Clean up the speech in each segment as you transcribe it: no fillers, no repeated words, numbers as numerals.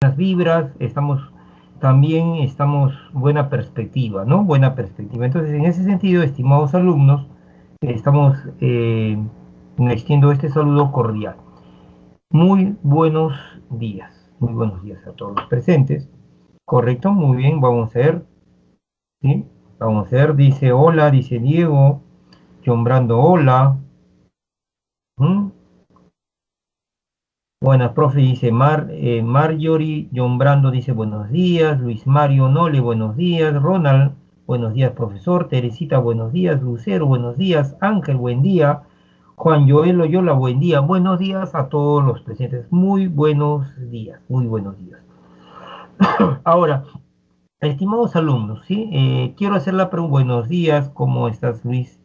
buenas vibras, estamos buena perspectiva, ¿no? Buena perspectiva. Entonces, en ese sentido, estimados alumnos, estamos extiendo este saludo cordial. Muy buenos días a todos los presentes. Correcto, muy bien, vamos a ver, ¿sí? Vamos a ver, dice hola, dice Diego, John Brando, hola. ¿Mm? Buenas, profe, dice Marjorie, John Brando dice buenos días, Luis Mario Nole, buenos días, Ronald, buenos días, profesor, Teresita, buenos días, Lucero, buenos días, Ángel, buen día, Juan Joel Oyola, buen día, buenos días a todos los presentes, muy buenos días, muy buenos días. Ahora, estimados alumnos, ¿sí? Quiero hacer la pregunta, buenos días, ¿cómo estás, Luis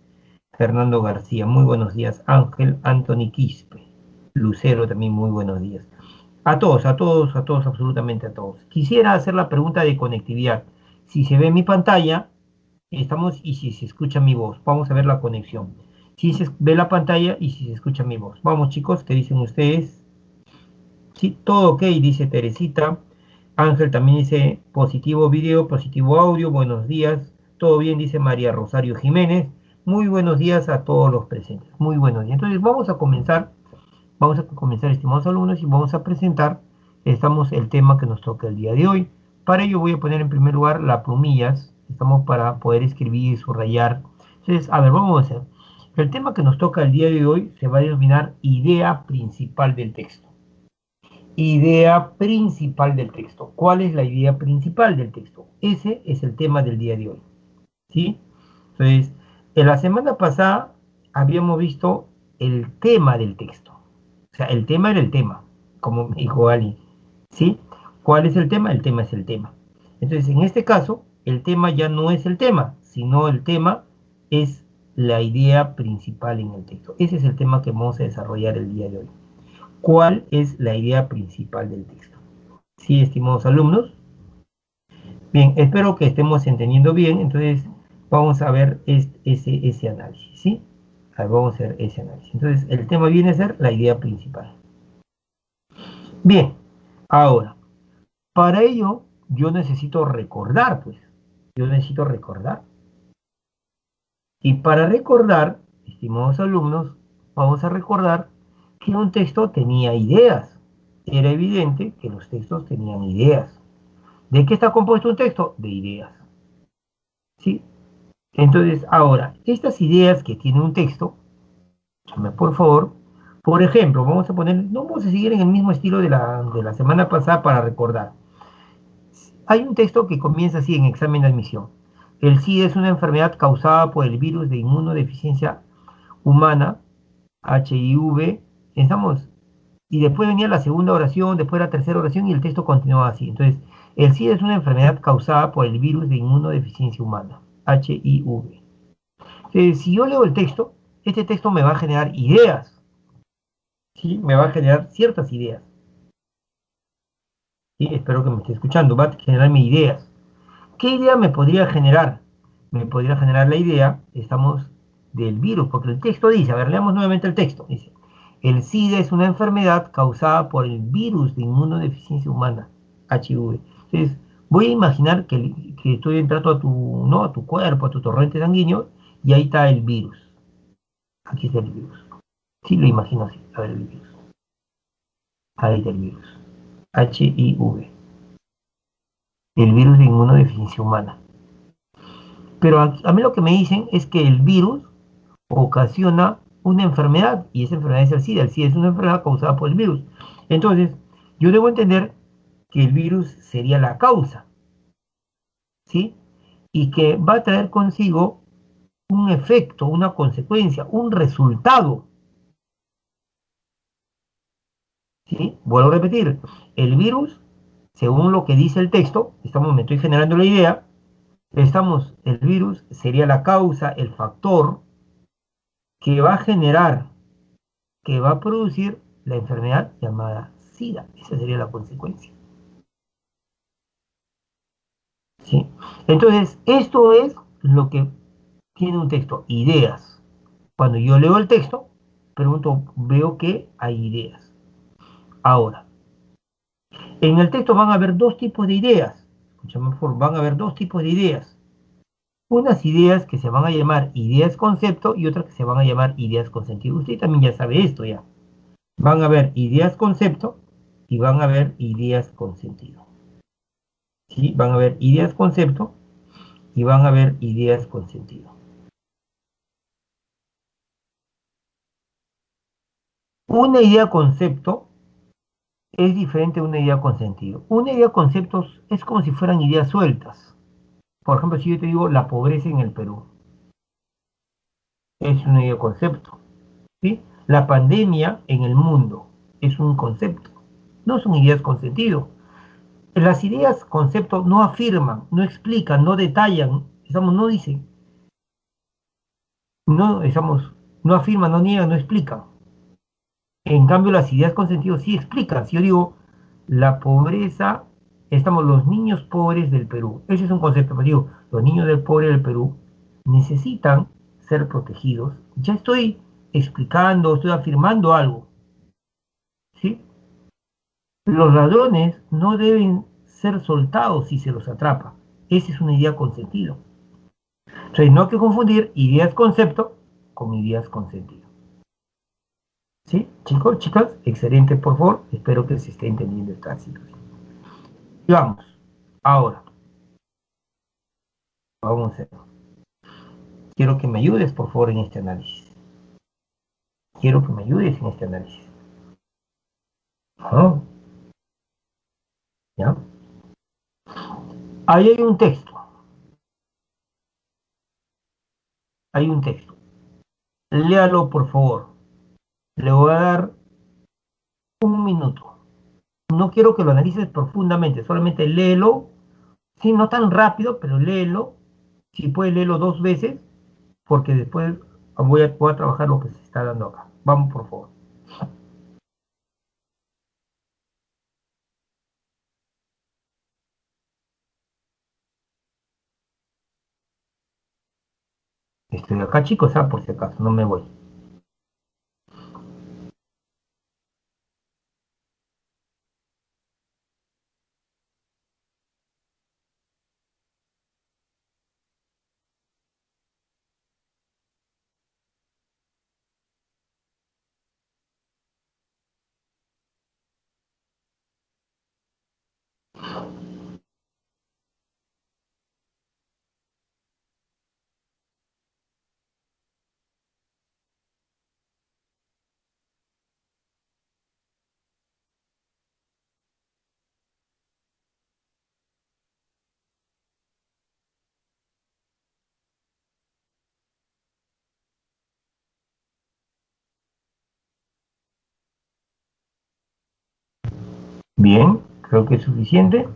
Fernando García? Muy buenos días, Ángel, Anthony Quispe, Lucero también, muy buenos días. A todos, absolutamente a todos. Quisiera hacer la pregunta de conectividad. Si se ve mi pantalla, estamos y si se escucha mi voz. Vamos a ver la conexión. Si se ve la pantalla y si se escucha mi voz. Vamos chicos, ¿qué dicen ustedes? Sí, todo ok, dice Teresita. Ángel también dice positivo video, positivo audio. Buenos días. Todo bien, dice María Rosario Jiménez. Muy buenos días a todos los presentes. Muy buenos días. Entonces vamos a comenzar, estimados alumnos, y vamos a presentar, el tema que nos toca el día de hoy. Para ello voy a poner en primer lugar las plumillas, estamos para poder escribir y subrayar. Entonces, a ver, vamos a hacer. El tema que nos toca el día de hoy se va a denominar idea principal del texto. Idea principal del texto. ¿Cuál es la idea principal del texto? Ese es el tema del día de hoy. ¿Sí? Entonces, en la semana pasada habíamos visto el tema del texto. O sea, el tema era el tema, como me dijo Ali. ¿Sí? ¿Cuál es el tema? El tema es el tema. Entonces, en este caso, el tema ya no es el tema, sino el tema es la idea principal en el texto. Ese es el tema que vamos a desarrollar el día de hoy. ¿Cuál es la idea principal del texto? ¿Sí, estimados alumnos? Bien, espero que estemos entendiendo bien. Entonces, vamos a ver ese análisis, ¿sí? Vamos a ver ese análisis. Entonces, el tema viene a ser la idea principal. Bien, ahora, para ello, yo necesito recordar, pues. Yo necesito recordar. Y para recordar, estimados alumnos, vamos a recordar que un texto tenía ideas. Era evidente que los textos tenían ideas. ¿De qué está compuesto un texto? De ideas. ¿Sí? Entonces, ahora, estas ideas que tiene un texto, por favor, por ejemplo, vamos a poner, no vamos a seguir en el mismo estilo de la semana pasada para recordar. Hay un texto que comienza así en examen de admisión. El SIDA es una enfermedad causada por el virus de inmunodeficiencia humana, HIV. Estamos, y después venía la segunda oración, después la tercera oración y el texto continuaba así. Entonces, el SIDA es una enfermedad causada por el virus de inmunodeficiencia humana, HIV. Si yo leo el texto, este texto me va a generar ideas, ¿sí? Me va a generar ciertas ideas. ¿Sí? Espero que me esté escuchando, va a generarme ideas. ¿Qué idea me podría generar? Me podría generar la idea, estamos, del virus, porque el texto dice, a ver, leamos nuevamente el texto, dice, el SIDA es una enfermedad causada por el virus de inmunodeficiencia humana, HIV. Entonces, voy a imaginar que estoy entrando a tu, ¿no? A tu cuerpo, a tu torrente sanguíneo, y ahí está el virus. Aquí está el virus. Sí, lo imagino así, a ver el virus. Ahí está el virus. HIV. El virus de inmunodeficiencia humana. Pero a mí lo que me dicen es que el virus ocasiona una enfermedad y esa enfermedad es el SIDA. El SIDA es una enfermedad causada por el virus. Entonces, yo debo entender que el virus sería la causa, ¿sí? Y que va a traer consigo un efecto, una consecuencia, un resultado, ¿sí? Vuelvo a repetir, el virus, según lo que dice el texto, me estoy generando la idea, el virus sería la causa, el factor que va a generar, que va a producir la enfermedad llamada SIDA. Esa sería la consecuencia. ¿Sí? Entonces, esto es lo que tiene un texto, ideas. Cuando yo leo el texto, veo que hay ideas. Ahora, En el texto van a haber dos tipos de ideas. Escúchame, por favor, van a haber dos tipos de ideas. Unas ideas que se van a llamar ideas concepto y otras que se van a llamar ideas con sentido. Usted también ya sabe esto ya. Van a haber ideas concepto y van a haber ideas con sentido. ¿Sí? Van a haber ideas concepto y van a haber ideas con sentido. Una idea concepto es diferente a una idea con sentido. Una idea conceptos es como si fueran ideas sueltas. Por ejemplo, si yo te digo la pobreza en el Perú, es una idea concepto. ¿Sí? La pandemia en el mundo es un concepto, no son ideas con sentido. Las ideas concepto no afirman, no explican, no detallan, no dicen, no afirman, no niegan, no explican. En cambio, las ideas con sentido sí explican. Si yo digo la pobreza, los niños pobres del Perú. Ese es un concepto, pero digo, los niños del pobre del Perú necesitan ser protegidos. Ya estoy explicando, estoy afirmando algo. ¿Sí? Los ladrones no deben ser soltados si se los atrapa. Esa es una idea con sentido. Entonces, no hay que confundir ideas concepto con ideas con sentido. ¿Sí? Chicos, chicas, excelente, por favor. Espero que se esté entendiendo esta situación. Y vamos. Ahora, vamos a ver. Quiero que me ayudes, por favor, en este análisis. Quiero que me ayudes en este análisis. ¿Ah? ¿Ya? Ahí hay un texto. Hay un texto. Léalo, por favor. Le voy a dar un minuto. No quiero que lo analices profundamente, solamente léelo, sí, no tan rápido, pero léelo, si puedes léelo dos veces, porque después voy a trabajar lo que se está dando acá. Vamos, por favor. Estoy acá, chicos, por si acaso, no me voy. Bien, creo que es suficiente.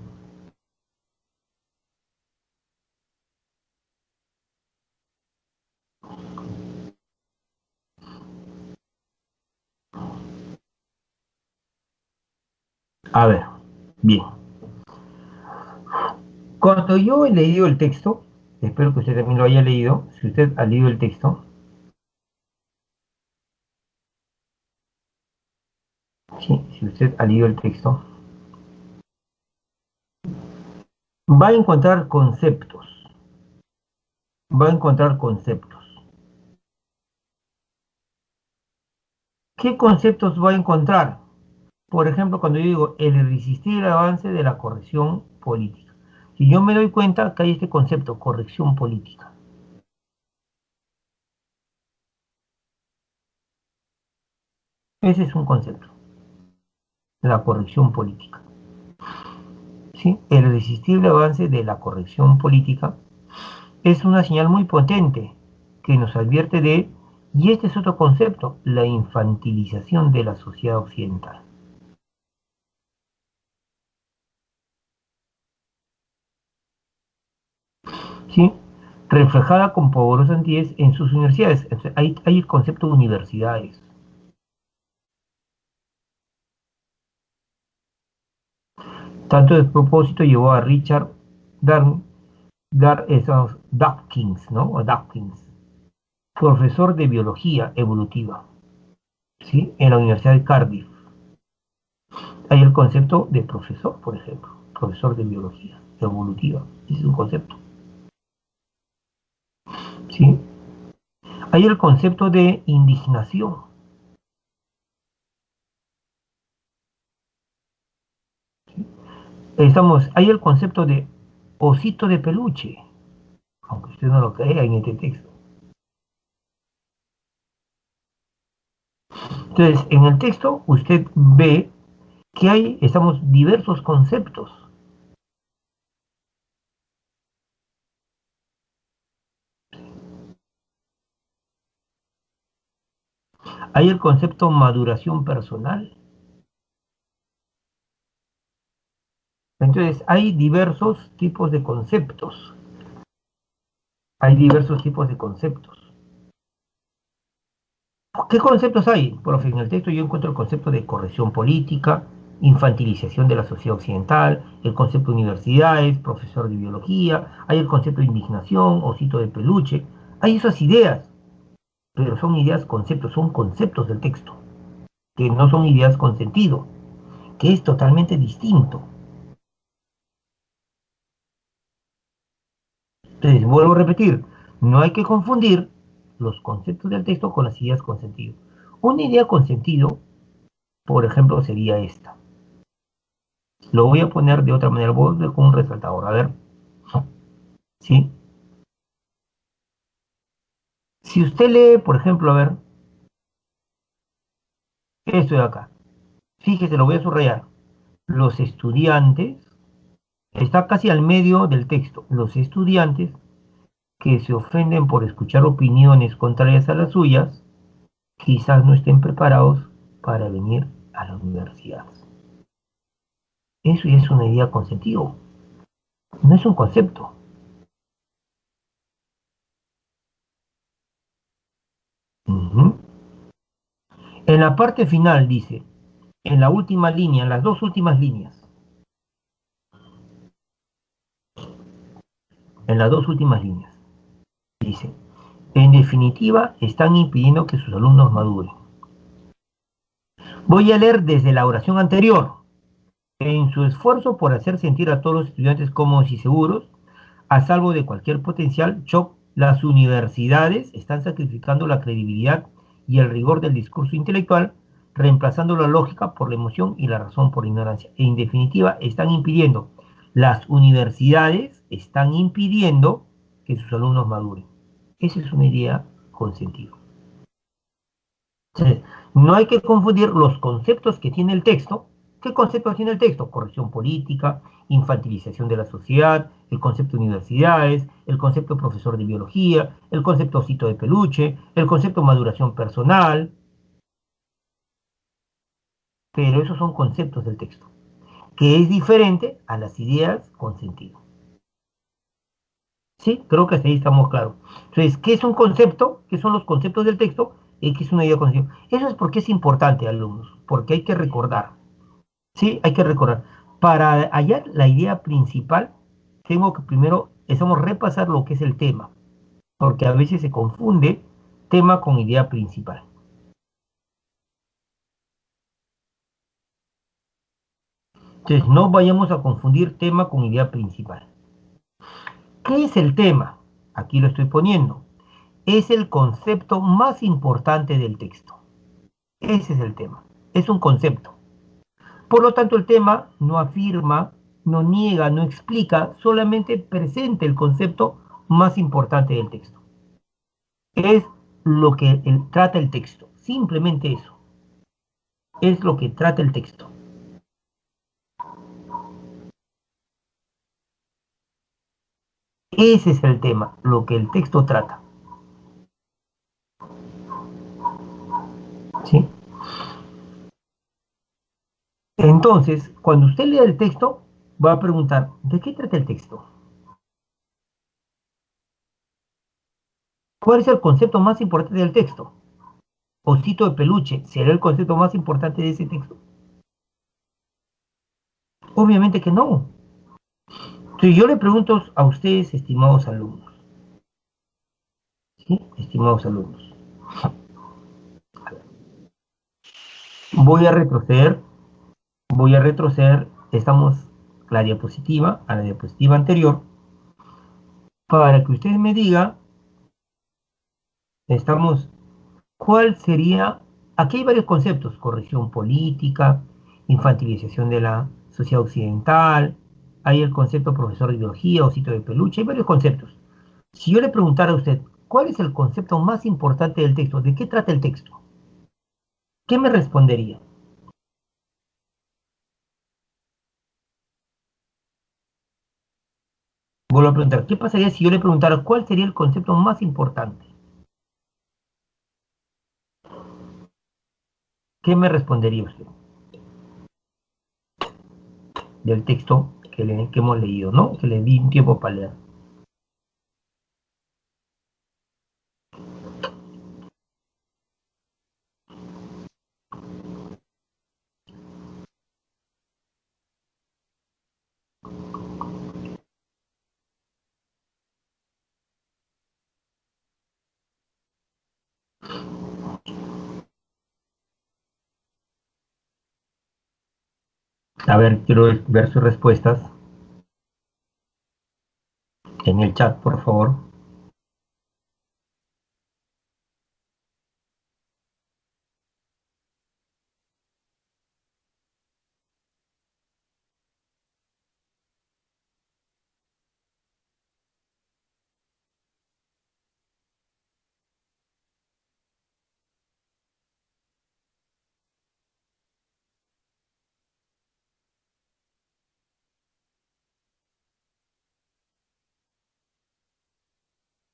A ver, bien. Cuando yo he leído el texto, espero que usted también lo haya leído, si usted ha leído el texto, sí, si usted ha leído el texto, va a encontrar conceptos, va a encontrar conceptos. ¿Qué conceptos va a encontrar? Por ejemplo, cuando yo digo el irresistible avance de la corrección política. Si yo me doy cuenta que hay este concepto, corrección política. Ese es un concepto, la corrección política. ¿Sí? El irresistible avance de la corrección política es una señal muy potente que nos advierte de, y este es otro concepto, la infantilización de la sociedad occidental. ¿Sí? Reflejada con poderosa nitidez en sus universidades. Hay el concepto de universidades. Tanto de propósito llevó a Richard Dawkins, ¿no? O Dawkins, profesor de biología evolutiva, ¿sí? En la Universidad de Cardiff, Hay el concepto de profesor, por ejemplo, profesor de biología evolutiva. Ese es un concepto. ¿Sí? Hay el concepto de indignación. Hay el concepto de osito de peluche, aunque usted no lo crea en este texto. Entonces, en el texto usted ve que hay, estamos diversos conceptos. Hay el concepto maduración personal. Entonces, hay diversos tipos de conceptos. Hay diversos tipos de conceptos. ¿Qué conceptos hay? Profe, en el texto yo encuentro el concepto de corrección política, infantilización de la sociedad occidental, el concepto de universidades, profesor de biología, hay el concepto de indignación, osito de peluche. Hay esas ideas, pero son ideas, conceptos, son conceptos del texto, que no son ideas con sentido, que es totalmente distinto. Entonces, vuelvo a repetir, no hay que confundir los conceptos del texto con las ideas con sentido. Una idea con sentido, por ejemplo, sería esta. Lo voy a poner de otra manera, voy a ver con un resaltador. A ver, ¿sí? Si usted lee, por ejemplo, a ver, esto de acá. Fíjese, lo voy a subrayar. Los estudiantes, está casi al medio del texto. Los estudiantes que se ofenden por escuchar opiniones contrarias a las suyas, quizás no estén preparados para venir a la universidad. Eso ya es una idea con sentido, no es un concepto. Ujú. En la parte final dice, en la última línea, en las dos últimas líneas, en las dos últimas líneas, dice, en definitiva, están impidiendo que sus alumnos maduren. Voy a leer desde la oración anterior. En su esfuerzo por hacer sentir a todos los estudiantes cómodos y seguros, a salvo de cualquier potencial shock, las universidades están sacrificando la credibilidad y el rigor del discurso intelectual, reemplazando la lógica por la emoción y la razón por la ignorancia. En definitiva, las universidades están impidiendo que sus alumnos maduren. Esa es una idea con sentido. Entonces, no hay que confundir los conceptos que tiene el texto. ¿Qué conceptos tiene el texto? Corrección política, infantilización de la sociedad, el concepto de universidades, el concepto de profesor de biología, el concepto osito de peluche, el concepto de maduración personal, pero esos son conceptos del texto, que es diferente a las ideas con sentido. ¿Sí? Creo que hasta ahí estamos claros. Entonces, ¿qué es un concepto? ¿Qué son los conceptos del texto? ¿Y qué es una idea con sentido? Eso es porque es importante, alumnos, porque hay que recordar. Sí, hay que recordar. Para hallar la idea principal, tengo que primero, estamos repasar lo que es el tema, porque a veces se confunde tema con idea principal. Entonces, no vayamos a confundir tema con idea principal. ¿Qué es el tema? Aquí lo estoy poniendo. Es el concepto más importante del texto. Ese es el tema. Es un concepto. Por lo tanto, el tema no afirma, no niega, no explica, solamente presenta el concepto más importante del texto. Es lo que trata el texto, simplemente eso. Es lo que trata el texto. Ese es el tema, lo que el texto trata. ¿Sí? Entonces, cuando usted lea el texto, va a preguntar, ¿de qué trata el texto? ¿Cuál es el concepto más importante del texto? Osito de peluche, ¿será el concepto más importante de ese texto? Obviamente que no. Si yo le pregunto a ustedes, estimados alumnos, ¿sí? Estimados alumnos, voy a retroceder Voy a retroceder, estamos la diapositiva, a la diapositiva anterior, para que usted me diga, estamos, ¿cuál sería? Aquí hay varios conceptos: corrección política, infantilización de la sociedad occidental, hay el concepto profesor de ideología, osito de peluche, hay varios conceptos. Si yo le preguntara a usted, ¿cuál es el concepto más importante del texto? ¿De qué trata el texto? ¿Qué me respondería? Vuelvo a preguntar, ¿qué pasaría si yo le preguntara cuál sería el concepto más importante? ¿Qué me respondería usted del texto que hemos leído, ¿no? Que le di un tiempo para leer. A ver, quiero ver sus respuestas en el chat, por favor.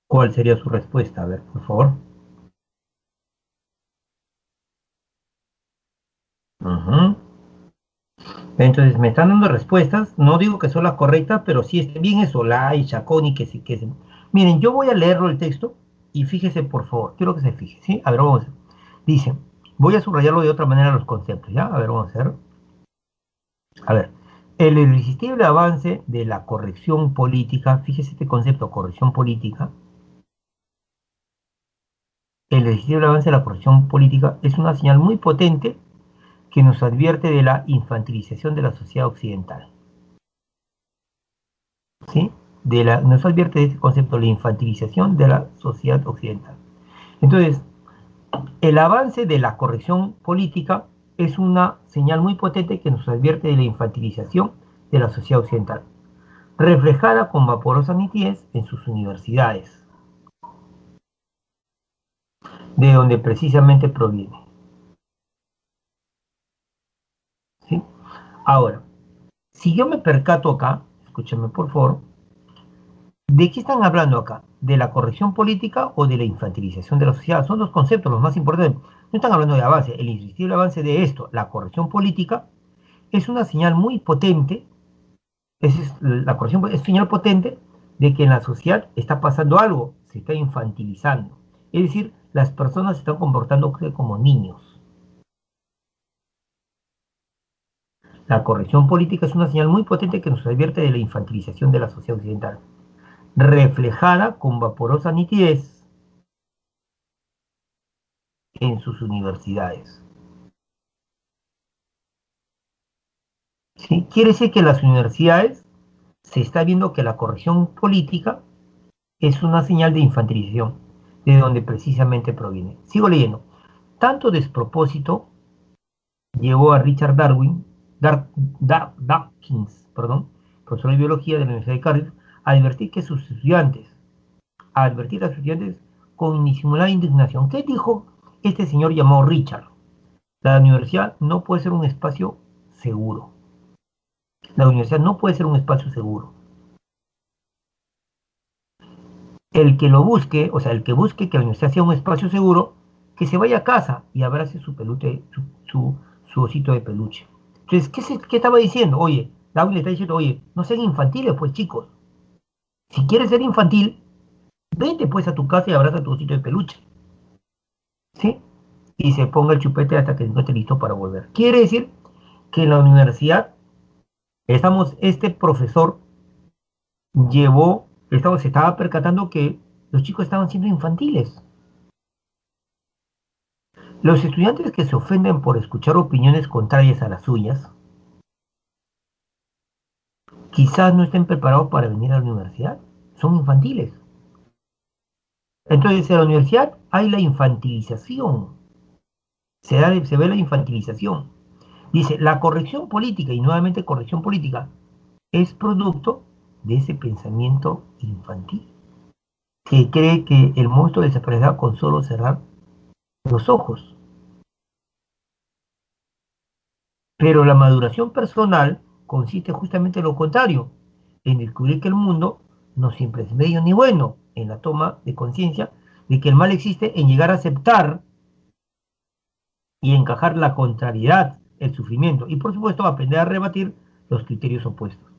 ¿Cuál sería su respuesta? A ver, por favor. Ujú. Entonces, me están dando respuestas. No digo que son las correctas, pero sí está bien eso, la y Chacón y que sí, que sí. Miren, yo voy a leerlo el texto y fíjese, por favor. Quiero que se fije, ¿sí? A ver, vamos a ver. Dice, voy a subrayarlo de otra manera los conceptos, ¿ya? A ver, vamos a ver. A ver, el irresistible avance de la corrección política, fíjese este concepto, corrección política. El irresistible avance de la corrección política es una señal muy potente que nos advierte de la infantilización de la sociedad occidental. ¿Sí? Nos advierte de este concepto, la infantilización de la sociedad occidental. Entonces, el avance de la corrección política es una señal muy potente que nos advierte de la infantilización de la sociedad occidental, reflejada con vaporosa nitidez en sus universidades, de donde precisamente proviene. ¿Sí? Ahora, si yo me percato acá, escúchame por favor, ¿de qué están hablando acá? ¿De la corrección política o de la infantilización de la sociedad? Son dos conceptos los más importantes. No están hablando de avance. El irresistible avance de esto, la corrección política, es una señal muy potente, la corrección es señal potente de que en la sociedad está pasando algo, se está infantilizando. Es decir, las personas se están comportando como niños. La corrección política es una señal muy potente que nos advierte de la infantilización de la sociedad occidental, reflejada con vaporosa nitidez en sus universidades. ¿Sí? Quiere decir que en las universidades se está viendo que la corrección política es una señal de infantilización, de donde precisamente proviene. Sigo leyendo. Tanto despropósito llevó a Richard Dawkins, perdón, profesor de biología de la Universidad de Cardiff, a advertir a sus estudiantes con disimulada indignación. ¿Qué dijo este señor llamado Richard? La universidad no puede ser un espacio seguro. La universidad no puede ser un espacio seguro. El que lo busque, o sea, el que busque que la universidad sea un espacio seguro, que se vaya a casa y abrace su peluche, su osito de peluche. Entonces, ¿qué estaba diciendo? Oye, David le está diciendo, oye, no sean infantiles, pues chicos. Si quieres ser infantil, vete pues a tu casa y abraza tu osito de peluche. ¿Sí? Y se ponga el chupete hasta que no esté listo para volver. Quiere decir que en la universidad este profesor se estaba percatando que los chicos estaban siendo infantiles. Los estudiantes que se ofenden por escuchar opiniones contrarias a las suyas quizás no estén preparados para venir a la universidad, son infantiles. Entonces, en la universidad hay la infantilización, se ve la infantilización. Dice, la corrección política, y nuevamente corrección política, es producto de ese pensamiento infantil, que cree que el monstruo desaparecerá con solo cerrar los ojos. Pero la maduración personal consiste justamente en lo contrario, en descubrir que el mundo no siempre es bello ni bueno, en la toma de conciencia de que el mal existe, en llegar a aceptar y encajar la contrariedad, el sufrimiento, y por supuesto aprender a rebatir los criterios opuestos.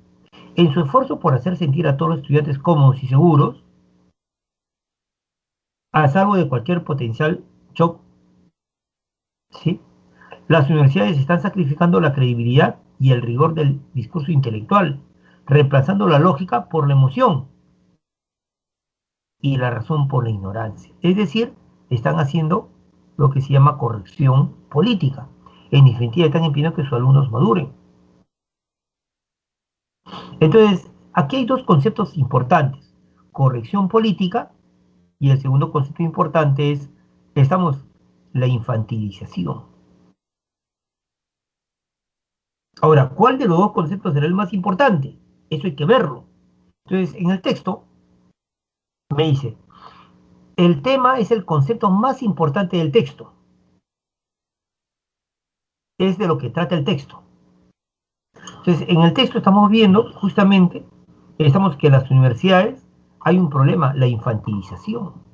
En su esfuerzo por hacer sentir a todos los estudiantes cómodos y seguros, a salvo de cualquier potencial shock, ¿sí? Las universidades están sacrificando la credibilidad y el rigor del discurso intelectual, reemplazando la lógica por la emoción y la razón por la ignorancia. Es decir, están haciendo lo que se llama corrección política. En definitiva, están impidiendo que sus alumnos maduren. Entonces, aquí hay dos conceptos importantes: corrección política, y el segundo concepto importante es, la infantilización. Ahora, ¿cuál de los dos conceptos será el más importante? Eso hay que verlo. Entonces, en el texto me dice, el tema es el concepto más importante del texto. Es de lo que trata el texto. Entonces, en el texto estamos viendo justamente, estamos que en las universidades hay un problema, la infantilización.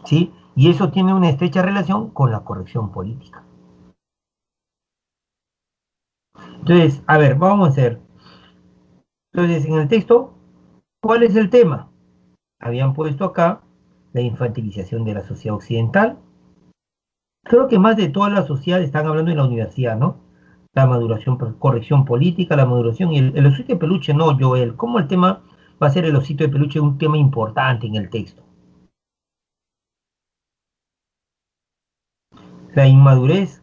¿Sí? Y eso tiene una estrecha relación con la corrección política. Entonces, a ver, vamos a hacer. Entonces, en el texto, ¿cuál es el tema? Habían puesto acá la infantilización de la sociedad occidental. Creo que más de toda la sociedad están hablando en la universidad, ¿no? La maduración, corrección política, la maduración y el osito de peluche, no, Joel. ¿Cómo el tema va a ser el osito de peluche un tema importante en el texto? La inmadurez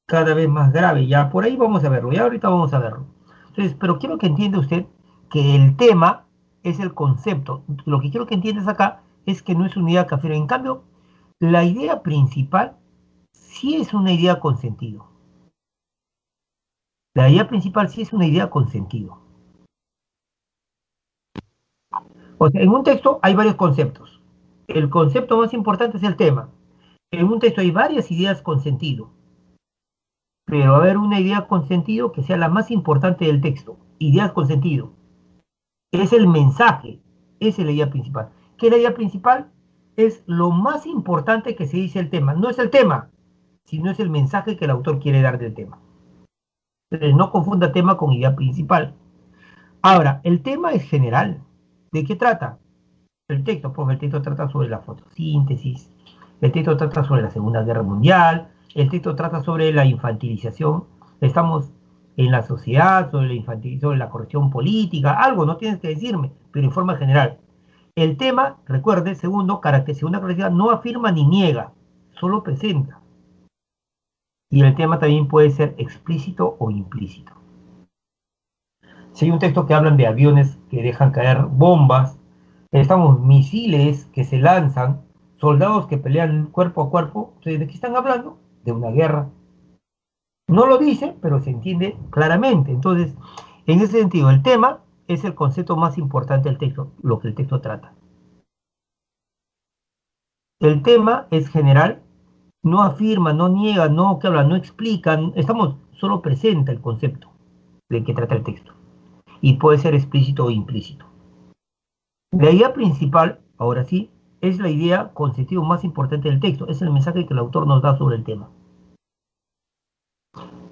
cada vez más grave, ya por ahí vamos a verlo, ya ahorita vamos a verlo. Entonces, pero quiero que entienda usted que el tema es el concepto. Lo que quiero que entiendas acá es que no es una idea que afirma. En cambio, la idea principal sí es una idea con sentido. La idea principal sí es una idea con sentido. O sea, en un texto hay varios conceptos. El concepto más importante es el tema. En un texto hay varias ideas con sentido, pero va a haber una idea con sentido que sea la más importante del texto. Ideas con sentido. Es el mensaje, esa es la idea principal. ¿Qué es la idea principal? Es lo más importante que se dice el tema. No es el tema, sino es el mensaje que el autor quiere dar del tema. Entonces, no confunda tema con idea principal. Ahora, el tema es general. ¿De qué trata? El texto, pues el texto trata sobre la fotosíntesis, el texto trata sobre la Segunda Guerra Mundial, el texto trata sobre la infantilización. Estamos en la sociedad, sobre la corrección política, algo, no tienes que decirme, pero en forma general. El tema, recuerde, segunda característica, no afirma ni niega, solo presenta. Y el tema también puede ser explícito o implícito. Si hay un texto que hablan de aviones que dejan caer bombas, estamos misiles que se lanzan, soldados que pelean cuerpo a cuerpo, ¿de qué están hablando? De una guerra. No lo dice, pero se entiende claramente. Entonces, en ese sentido, el tema es el concepto más importante del texto, lo que el texto trata. El tema es general, no afirma, no niega, no que habla, no explica, solo presenta el concepto de que trata el texto. Y puede ser explícito o implícito. La idea principal, ahora sí, es la idea con sentido más importante del texto, es el mensaje que el autor nos da sobre el tema.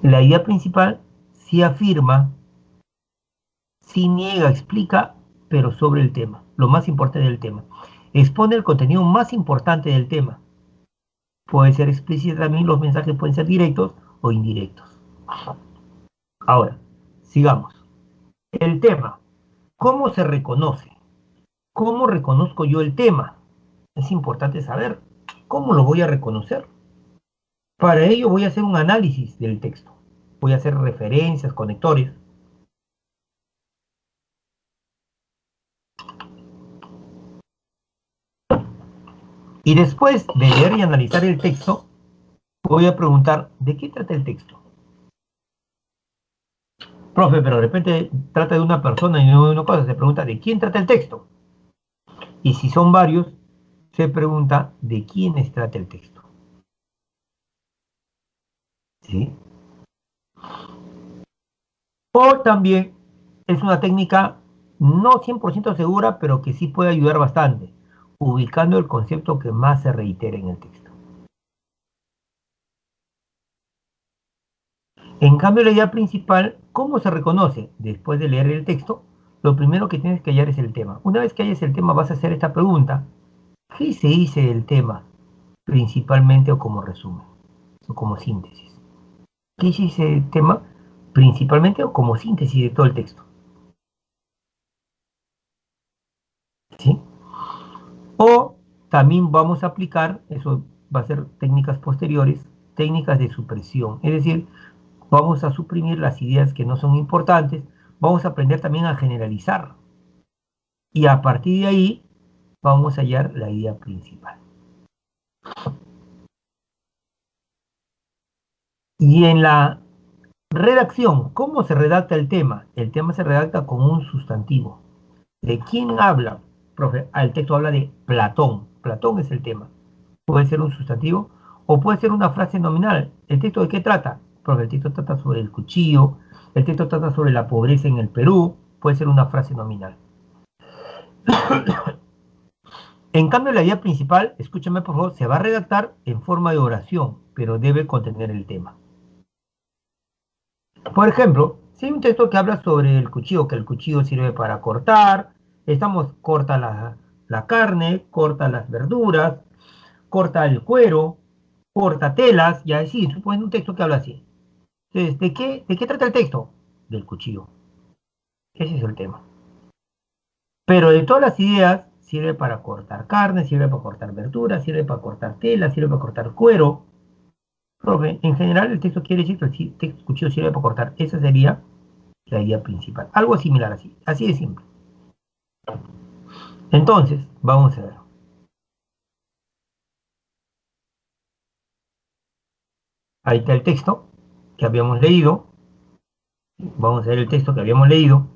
La idea principal sí afirma, sí niega, explica, pero sobre el tema, lo más importante del tema. Expone el contenido más importante del tema. Puede ser explícito también, los mensajes pueden ser directos o indirectos. Ahora, sigamos. El tema, ¿cómo se reconoce? ¿Cómo reconozco yo el tema? Es importante saber cómo lo voy a reconocer. Para ello voy a hacer un análisis del texto. voy a hacer referencias, conectores. Y después de leer y analizar el texto, voy a preguntar, ¿de qué trata el texto? Profe, pero de repente trata de una persona y no de una cosa, se pregunta, ¿de quién trata el texto? Y si son varios, se pregunta, ¿de quiénes trata el texto? ¿Sí? O también es una técnica no 100% segura, pero que sí puede ayudar bastante, ubicando el concepto que más se reitere en el texto. En cambio, la idea principal, ¿cómo se reconoce? Después de leer el texto, lo primero que tienes que hallar es el tema. Una vez que hayas el tema, vas a hacer esta pregunta. ¿Qué se dice del tema? Principalmente o como resumen, o como síntesis. ¿Qué se dice del tema? Principalmente o como síntesis de todo el texto. ¿Sí? O también vamos a aplicar, eso va a ser técnicas posteriores, técnicas de supresión. Es decir, vamos a suprimir las ideas que no son importantes, vamos a aprender también a generalizar. Y a partir de ahí vamos a hallar la idea principal. Y en la redacción, ¿cómo se redacta el tema? El tema se redacta con un sustantivo. ¿De quién habla? Profe, el texto habla de Platón. Platón es el tema. Puede ser un sustantivo o puede ser una frase nominal. ¿El texto de qué trata? Profe, el texto trata sobre el cuchillo, el texto trata sobre la pobreza en el Perú, puede ser una frase nominal. En cambio, la idea principal, escúchame por favor, se va a redactar en forma de oración, pero debe contener el tema. Por ejemplo, si hay un texto que habla sobre el cuchillo, que el cuchillo sirve para cortar, corta la carne, corta las verduras, corta el cuero, corta telas, y así, supone un texto que habla así. Entonces, ¿de qué trata el texto? Del cuchillo. Ese es el tema. Pero de todas las ideas, sirve para cortar carne, sirve para cortar verduras, sirve para cortar tela, sirve para cortar cuero. Profe, en general el texto quiere decir que el cuchillo sirve para cortar. Esa sería la idea principal. Algo similar así. Así de simple. Entonces, vamos a ver. Ahí está el texto que habíamos leído. Vamos a ver el texto que habíamos leído.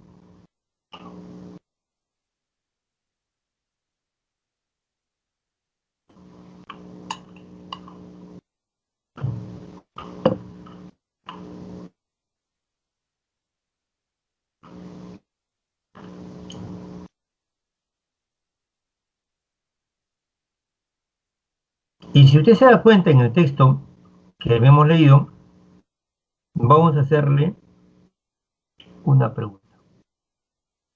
Y si usted se da cuenta en el texto que habíamos leído, vamos a hacerle una pregunta.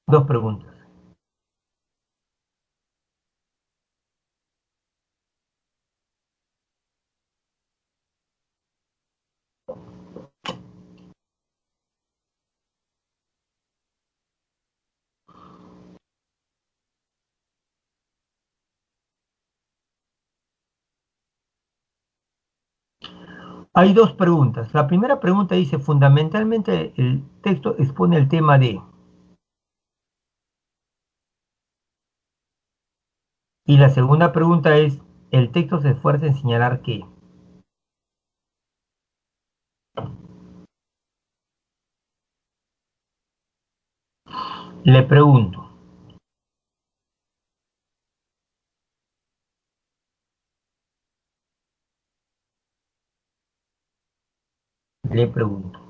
Dos preguntas. Hay dos preguntas. La primera pregunta dice, fundamentalmente el texto expone el tema de. Y la segunda pregunta es, el texto se esfuerza en señalar qué. Le pregunto, le pregunto.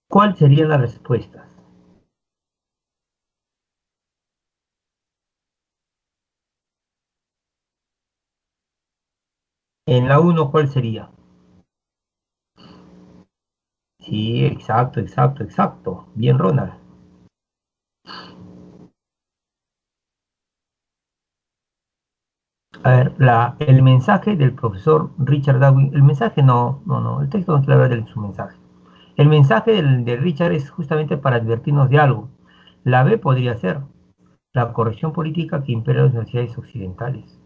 ¿Cuál serían las respuestas? En la uno, ¿cuál sería? Sí, exacto, exacto, exacto. Bien, Ronald. A ver, el mensaje del profesor Richard Darwin, el mensaje no, el texto no quiere hablar de su mensaje. El mensaje de Richard es justamente para advertirnos de algo. La B podría ser la corrección política que impera en las universidades occidentales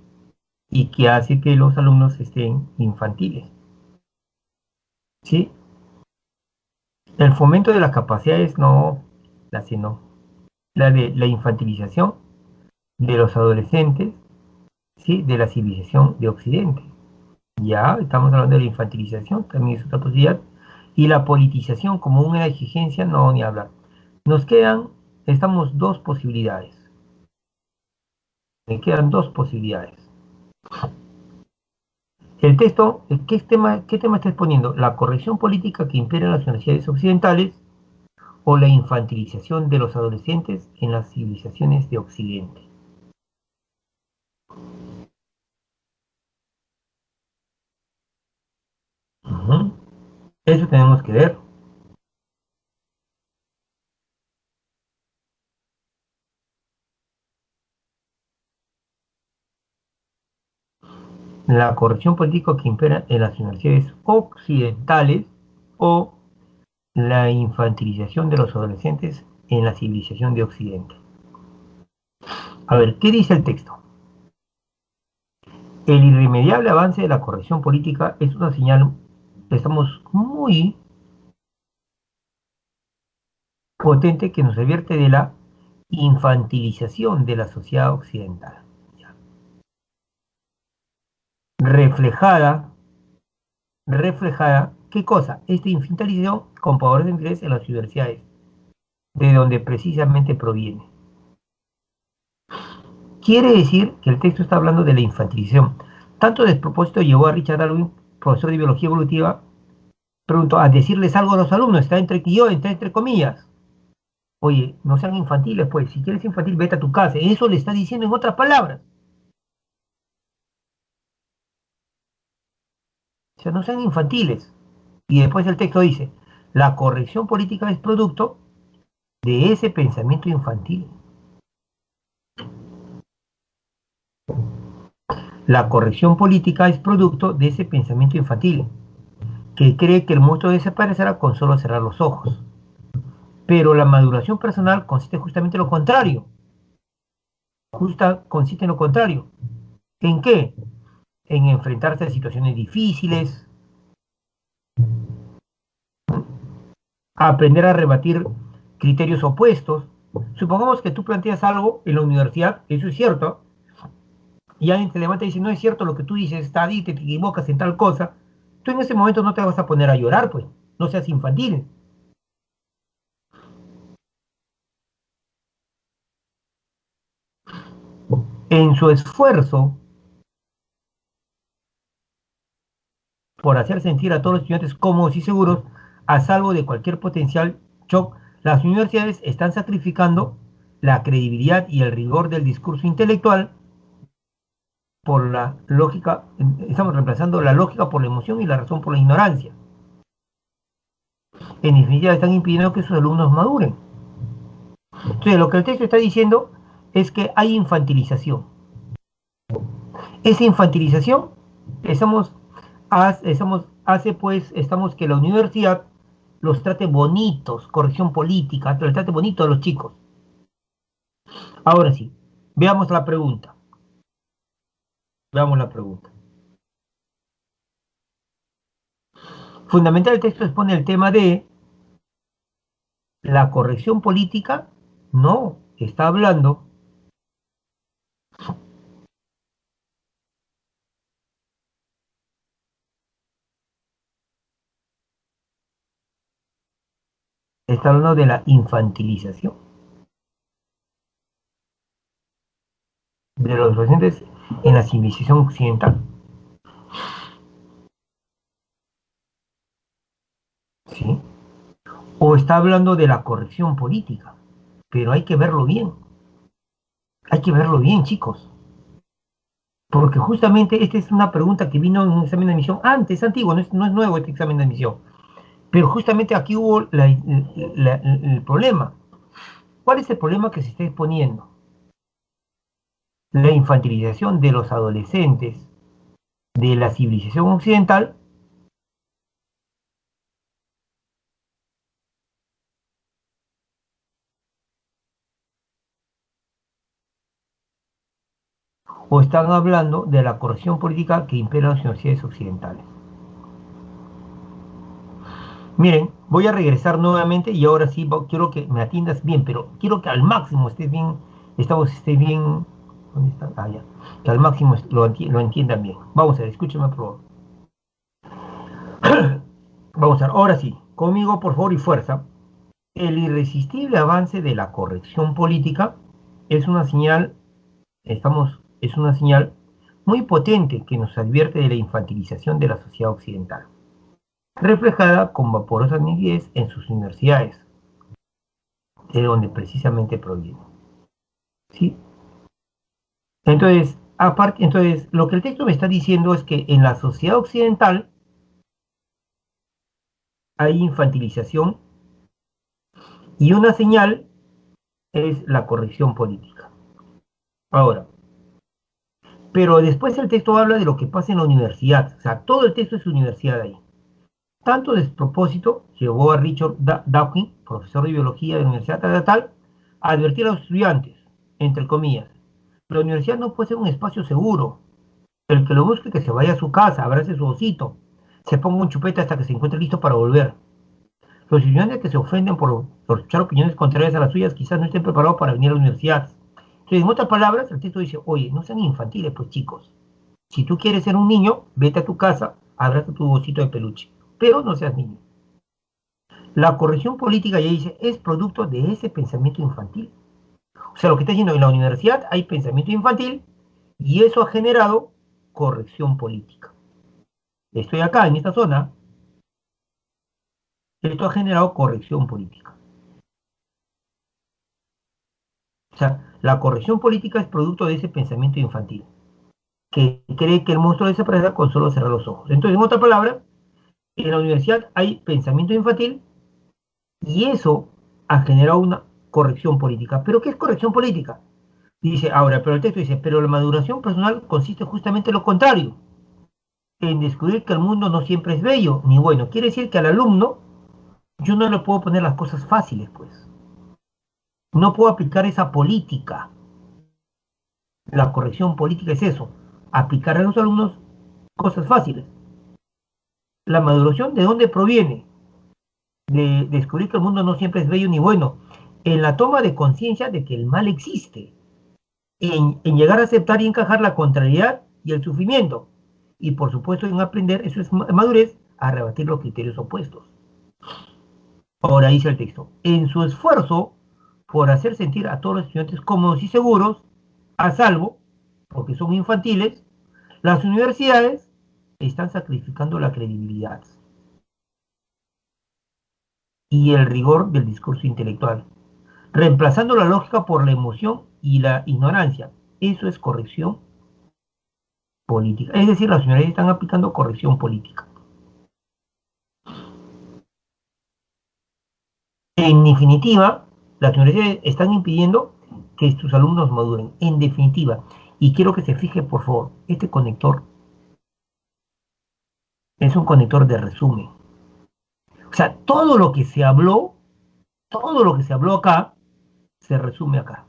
y que hace que los alumnos estén infantiles. ¿Sí? El fomento de las capacidades no, la C no. La de la infantilización de los adolescentes, ¿sí? De la civilización de Occidente. Ya estamos hablando de la infantilización, también es otra posibilidad. Y la politización como una exigencia, no, ni hablar. Nos quedan, estamos dos posibilidades. Me quedan dos posibilidades. El texto, qué tema está exponiendo? ¿La corrección política que impera en las universidades occidentales o la infantilización de los adolescentes en las civilizaciones de Occidente? Ujú. Eso tenemos que ver. La corrección política que impera en las universidades occidentales o la infantilización de los adolescentes en la civilización de Occidente. A ver, ¿qué dice el texto? El irremediable avance de la corrección política es una señal, estamos muy potente que nos advierte de la infantilización de la sociedad occidental, reflejada, ¿qué cosa? Esta infantilización con poderes de interés en las universidades, de donde precisamente proviene. Quiere decir que el texto está hablando de la infantilización. Tanto despropósito llevó a Richard Darwin, profesor de biología evolutiva, pregunto, a decirles algo a los alumnos, está entre comillas. Oye, no sean infantiles, pues, si quieres infantil, vete a tu casa. Eso le está diciendo en otras palabras. O sea, no sean infantiles. Y después el texto dice, la corrección política es producto de ese pensamiento infantil. La corrección política es producto de ese pensamiento infantil, que cree que el monstruo desaparecerá con solo cerrar los ojos. Pero la maduración personal consiste justamente en lo contrario. Consiste en lo contrario. ¿En qué? En enfrentarse a situaciones difíciles, a aprender a rebatir criterios opuestos. Supongamos que tú planteas algo en la universidad, eso es cierto, y alguien te levanta y dice, no es cierto lo que tú dices, está ahí, te equivocas en tal cosa. Tú en ese momento no te vas a poner a llorar, pues, no seas infantil. En su esfuerzo por hacer sentir a todos los estudiantes cómodos y seguros, a salvo de cualquier potencial shock, las universidades están sacrificando la credibilidad y el rigor del discurso intelectual por la lógica, estamos reemplazando la lógica por la emoción y la razón por la ignorancia. En definitiva, están impidiendo que sus alumnos maduren. Entonces, lo que el texto está diciendo es que hay infantilización. Esa infantilización, estamos, estamos que la universidad los trate bonitos, corrección política, los trate bonito a los chicos. Ahora sí, veamos la pregunta. Veamos la pregunta. Fundamental el texto expone el tema de la corrección política. No, está hablando, de la infantilización de los adolescentes en la civilización occidental. ¿Sí? O está hablando de la corrección política, pero hay que verlo bien. Hay que verlo bien, chicos. Porque justamente esta es una pregunta que vino en un examen de admisión antes, antiguo, no es nuevo este examen de admisión. Pero justamente aquí hubo el problema. ¿Cuál es el problema que se está exponiendo? La infantilización de los adolescentes de la civilización occidental o están hablando de la corrección política que impera en las universidades occidentales? Miren, voy a regresar nuevamente y ahora sí quiero que me atiendas bien, pero quiero que al máximo estés bien, esté bien, ¿dónde está? Ah, ya, que al máximo lo entiendan bien. Vamos a ver, escúcheme por favor. Vamos a ver, ahora sí, conmigo por favor y fuerza. El irresistible avance de la corrección política es una señal, es una señal muy potente que nos advierte de la infantilización de la sociedad occidental, reflejada con vaporosa nitidez en sus universidades, de donde precisamente proviene. ¿Sí? Entonces, lo que el texto me está diciendo es que en la sociedad occidental hay infantilización y una señal es la corrección política. Ahora, pero después el texto habla de lo que pasa en la universidad, o sea, todo el texto es universidad ahí. Tanto despropósito llevó a Richard Dawkins, profesor de biología de la Universidad tal, a advertir a los estudiantes, entre comillas, la universidad no puede ser un espacio seguro. El que lo busque que se vaya a su casa, abrace su osito, se ponga un chupete hasta que se encuentre listo para volver. Los estudiantes que se ofenden por escuchar opiniones contrarias a las suyas quizás no estén preparados para venir a la universidad. Entonces, en otras palabras, el texto dice, oye, no sean infantiles, pues chicos. Si tú quieres ser un niño, vete a tu casa, abraza tu osito de peluche, pero no seas niño. La corrección política, ya dice, es producto de ese pensamiento infantil. O sea, lo que está diciendo en la universidad hay pensamiento infantil y eso ha generado corrección política. Estoy acá, en esta zona, esto ha generado corrección política. O sea, la corrección política es producto de ese pensamiento infantil, que cree que el monstruo desaparecerá con solo cerrar los ojos. Entonces, en otra palabra, en la universidad hay pensamiento infantil y eso ha generado una corrección política. ¿Pero qué es corrección política? Dice, ahora, pero el texto dice, pero la maduración personal consiste justamente en lo contrario, en descubrir que el mundo no siempre es bello ni bueno. Quiere decir que al alumno yo no le puedo poner las cosas fáciles, pues. No puedo aplicar esa política. La corrección política es eso, aplicar a los alumnos cosas fáciles. La maduración, ¿de dónde proviene? De descubrir que el mundo no siempre es bello ni bueno. En la toma de conciencia de que el mal existe. En llegar a aceptar y encajar la contrariedad y el sufrimiento. Y por supuesto en aprender, eso es madurez, a rebatir los criterios opuestos. Ahora dice el texto, en su esfuerzo por hacer sentir a todos los estudiantes cómodos y seguros, a salvo, porque son infantiles, las universidades están sacrificando la credibilidad y el rigor del discurso intelectual, reemplazando la lógica por la emoción y la ignorancia. Eso es corrección política. Es decir, las universidades están aplicando corrección política. En definitiva, las universidades están impidiendo que sus alumnos maduren. En definitiva, y quiero que se fije, por favor, este conector es un conector de resumen. O sea, todo lo que se habló acá, se resume acá.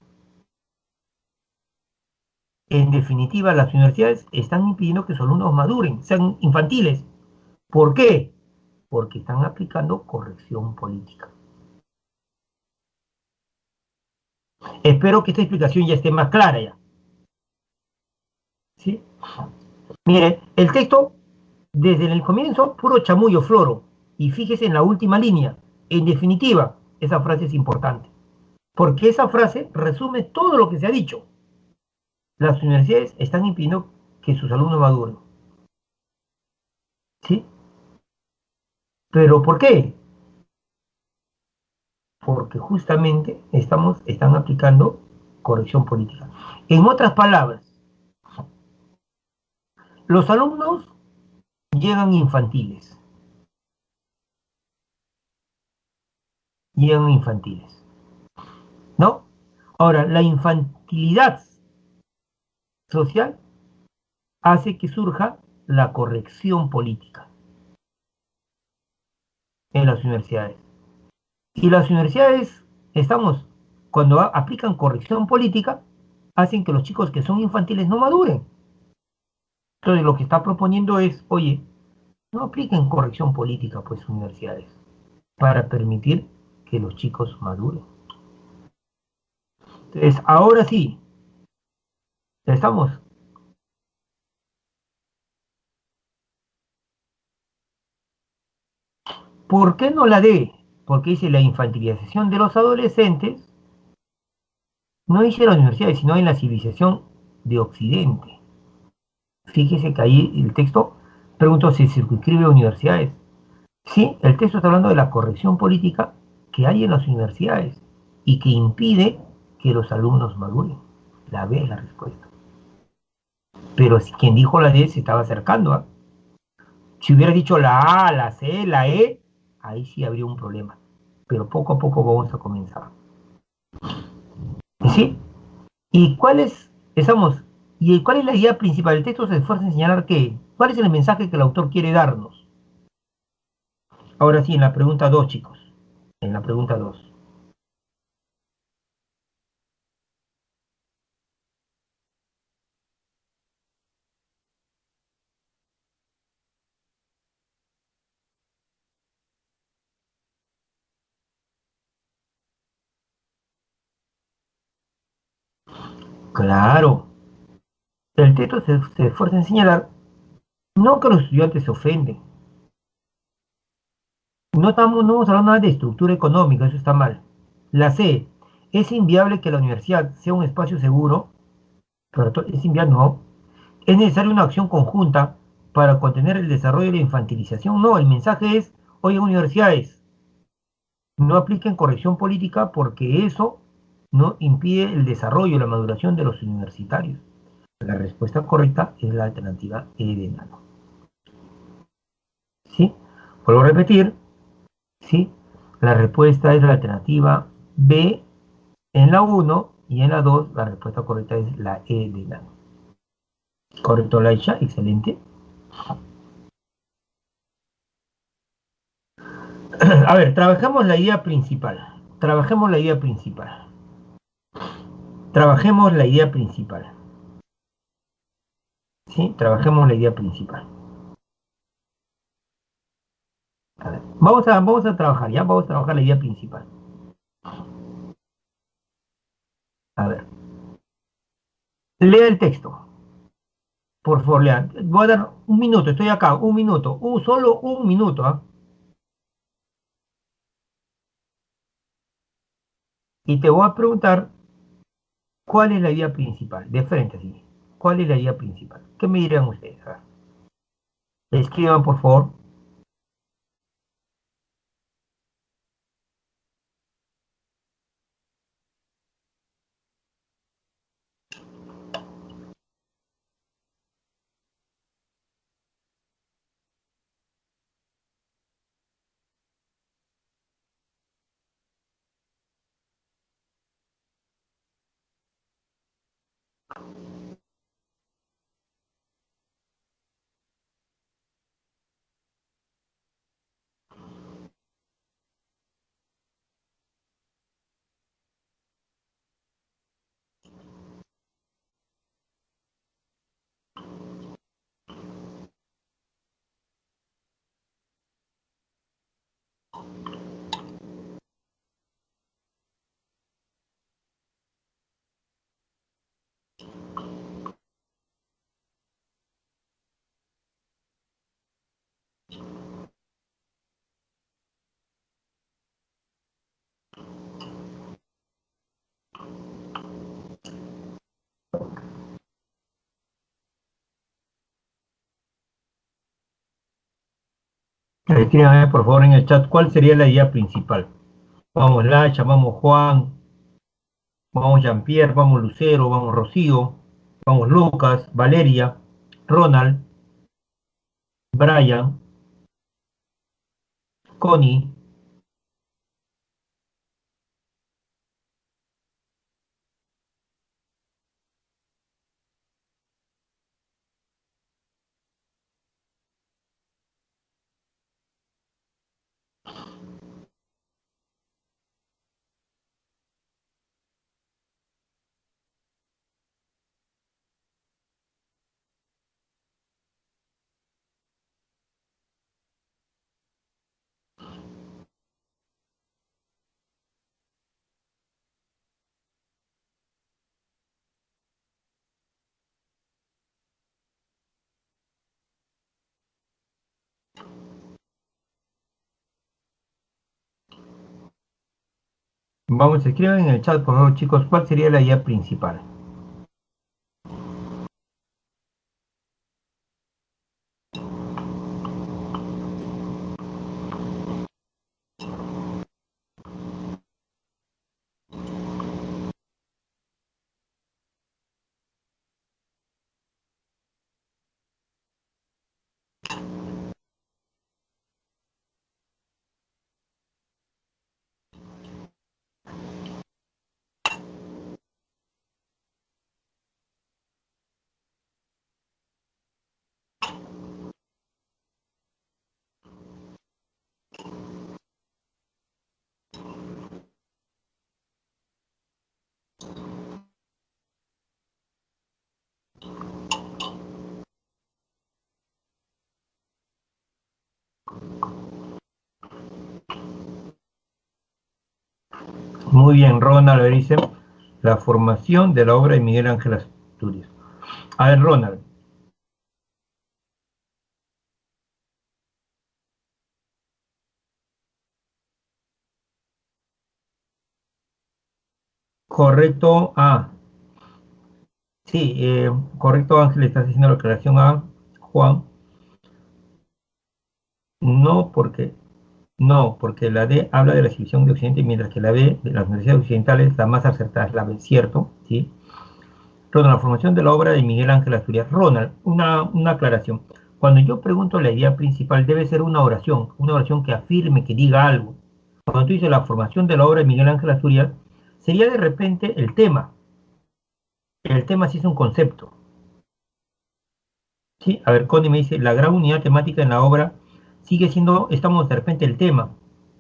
En definitiva, las universidades están impidiendo que sus alumnos maduren, sean infantiles. ¿Por qué? Porque están aplicando corrección política. Espero que esta explicación ya esté más clara ya. ¿Sí? Mire, el texto, desde el comienzo, puro chamullo, floro. Y fíjese en la última línea. En definitiva, esa frase es importante. Porque esa frase resume todo lo que se ha dicho. Las universidades están impidiendo que sus alumnos maduren. ¿Sí? ¿Pero por qué? Porque justamente están aplicando corrección política. En otras palabras, los alumnos llegan infantiles, llegan infantiles, ¿no? Ahora, la infantilidad social hace que surja la corrección política en las universidades. Y las universidades, cuando aplican corrección política, hacen que los chicos que son infantiles no maduren. Entonces lo que está proponiendo es, oye, no apliquen corrección política, pues, universidades, para permitir que los chicos maduren. Entonces, ahora sí, estamos. ¿Por qué no la dé? Porque dice la infantilización de los adolescentes no dice en las universidades, sino en la civilización de Occidente. Fíjese que ahí el texto, pregunto si circunscribe a universidades. Sí, el texto está hablando de la corrección política que hay en las universidades y que impide que los alumnos maduren. La B es la respuesta. Pero si quien dijo la D se estaba acercando. ¿Ah? Si hubiera dicho la A, la C, la E, ahí sí habría un problema. Pero poco a poco vamos a comenzar. ¿Sí? ¿Y cuál es, estamos, y cuál es la idea principal? El texto se esfuerza en señalar que, ¿cuál es el mensaje que el autor quiere darnos? Ahora sí, en la pregunta 2, chicos. En la pregunta 2. Claro, el texto se esfuerza en señalar no que los estudiantes se ofenden. No estamos hablando nada de estructura económica, eso está mal. La C, es inviable que la universidad sea un espacio seguro, pero es inviable, no. Es necesaria una acción conjunta para contener el desarrollo de la infantilización. No, el mensaje es, oye, universidades, no apliquen corrección política porque eso no impide el desarrollo, la maduración de los universitarios. La respuesta correcta es la alternativa E de nano. ¿Sí? Vuelvo a repetir, ¿sí? La respuesta es la alternativa B en la 1 y en la 2 la respuesta correcta es la E de nano. Correcto, Laisha, excelente. A ver, trabajemos la idea principal. Trabajemos la idea principal. Trabajemos la idea principal. ¿Sí? Trabajemos la idea principal. A ver, vamos a trabajar, ¿ya? Vamos a trabajar la idea principal. A ver, lea el texto. Por favor, lea. Voy a dar un minuto, estoy acá, un minuto. Solo un minuto, ¿ah? Y te voy a preguntar cuál es la idea principal. De frente, sí. ¿Cuál es la idea principal? ¿Qué me dirían ustedes? A ver, escriban, por favor. Escríbanme, por favor, en el chat cuál sería la idea principal. Vamos Lacha, vamos Juan, vamos Jean-Pierre, vamos Lucero, vamos Rocío, vamos Lucas, Valeria, Ronald, Brian, Connie. Vamos, escriban en el chat, por favor, chicos, ¿cuál sería la idea principal? Muy bien, Ronald dice, la formación de la obra de Miguel Ángel Asturias. A ver, Ronald, correcto A. Sí, correcto Ángel, estás haciendo la aclaración a Juan. No porque, no, porque la D habla de la civilización de Occidente, mientras que la B de las universidades occidentales, la más acertada es la B, ¿cierto? ¿Sí? Ronald, la formación de la obra de Miguel Ángel Asturias. Ronald, una aclaración. Cuando yo pregunto la idea principal, debe ser una oración que afirme, que diga algo. Cuando tú dices la formación de la obra de Miguel Ángel Asturias, sería de repente el tema. El tema sí es un concepto. ¿Sí? A ver, Connie me dice, la gran unidad temática en la obra sigue siendo, estamos de repente el tema,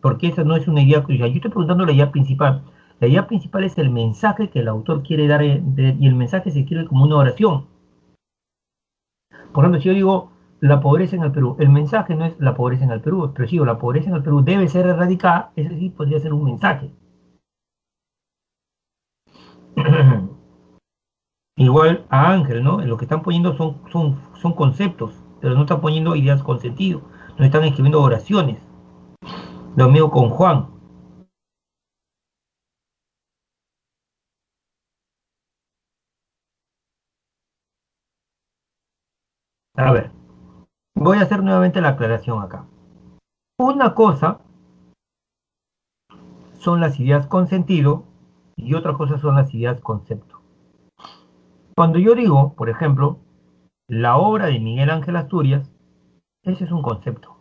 porque esa no es una idea crucial. Yo estoy preguntando la idea principal. La idea principal es el mensaje que el autor quiere dar, y el mensaje se escribe como una oración. Por ejemplo, si yo digo la pobreza en el Perú, el mensaje no es la pobreza en el Perú, pero si digo la pobreza en el Perú debe ser erradicada, ese sí podría ser un mensaje. Igual a Ángel, ¿no? Lo que están poniendo son conceptos, pero no están poniendo ideas con sentido, no están escribiendo oraciones. Lo mismo con Juan. A ver, voy a hacer nuevamente la aclaración acá. Una cosa son las ideas con sentido y otra cosa son las ideas concepto. Cuando yo digo, por ejemplo, la obra de Miguel Ángel Asturias, ese es un concepto.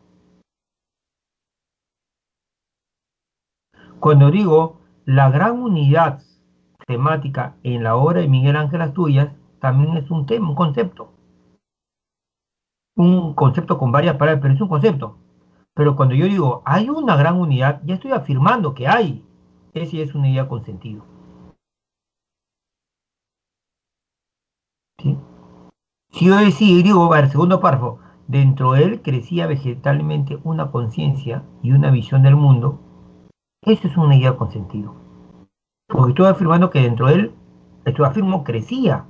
Cuando digo la gran unidad temática en la obra de Miguel Ángel Asturias, también es un tema, un concepto. Un concepto con varias palabras, pero es un concepto. Pero cuando yo digo hay una gran unidad, ya estoy afirmando que hay. Esa es una idea con sentido. ¿Sí? Si yo digo, a ver, segundo párrafo, dentro de él crecía vegetalmente una conciencia y una visión del mundo, eso es una idea con sentido. Porque estoy afirmando que dentro de él, esto afirmo, crecía.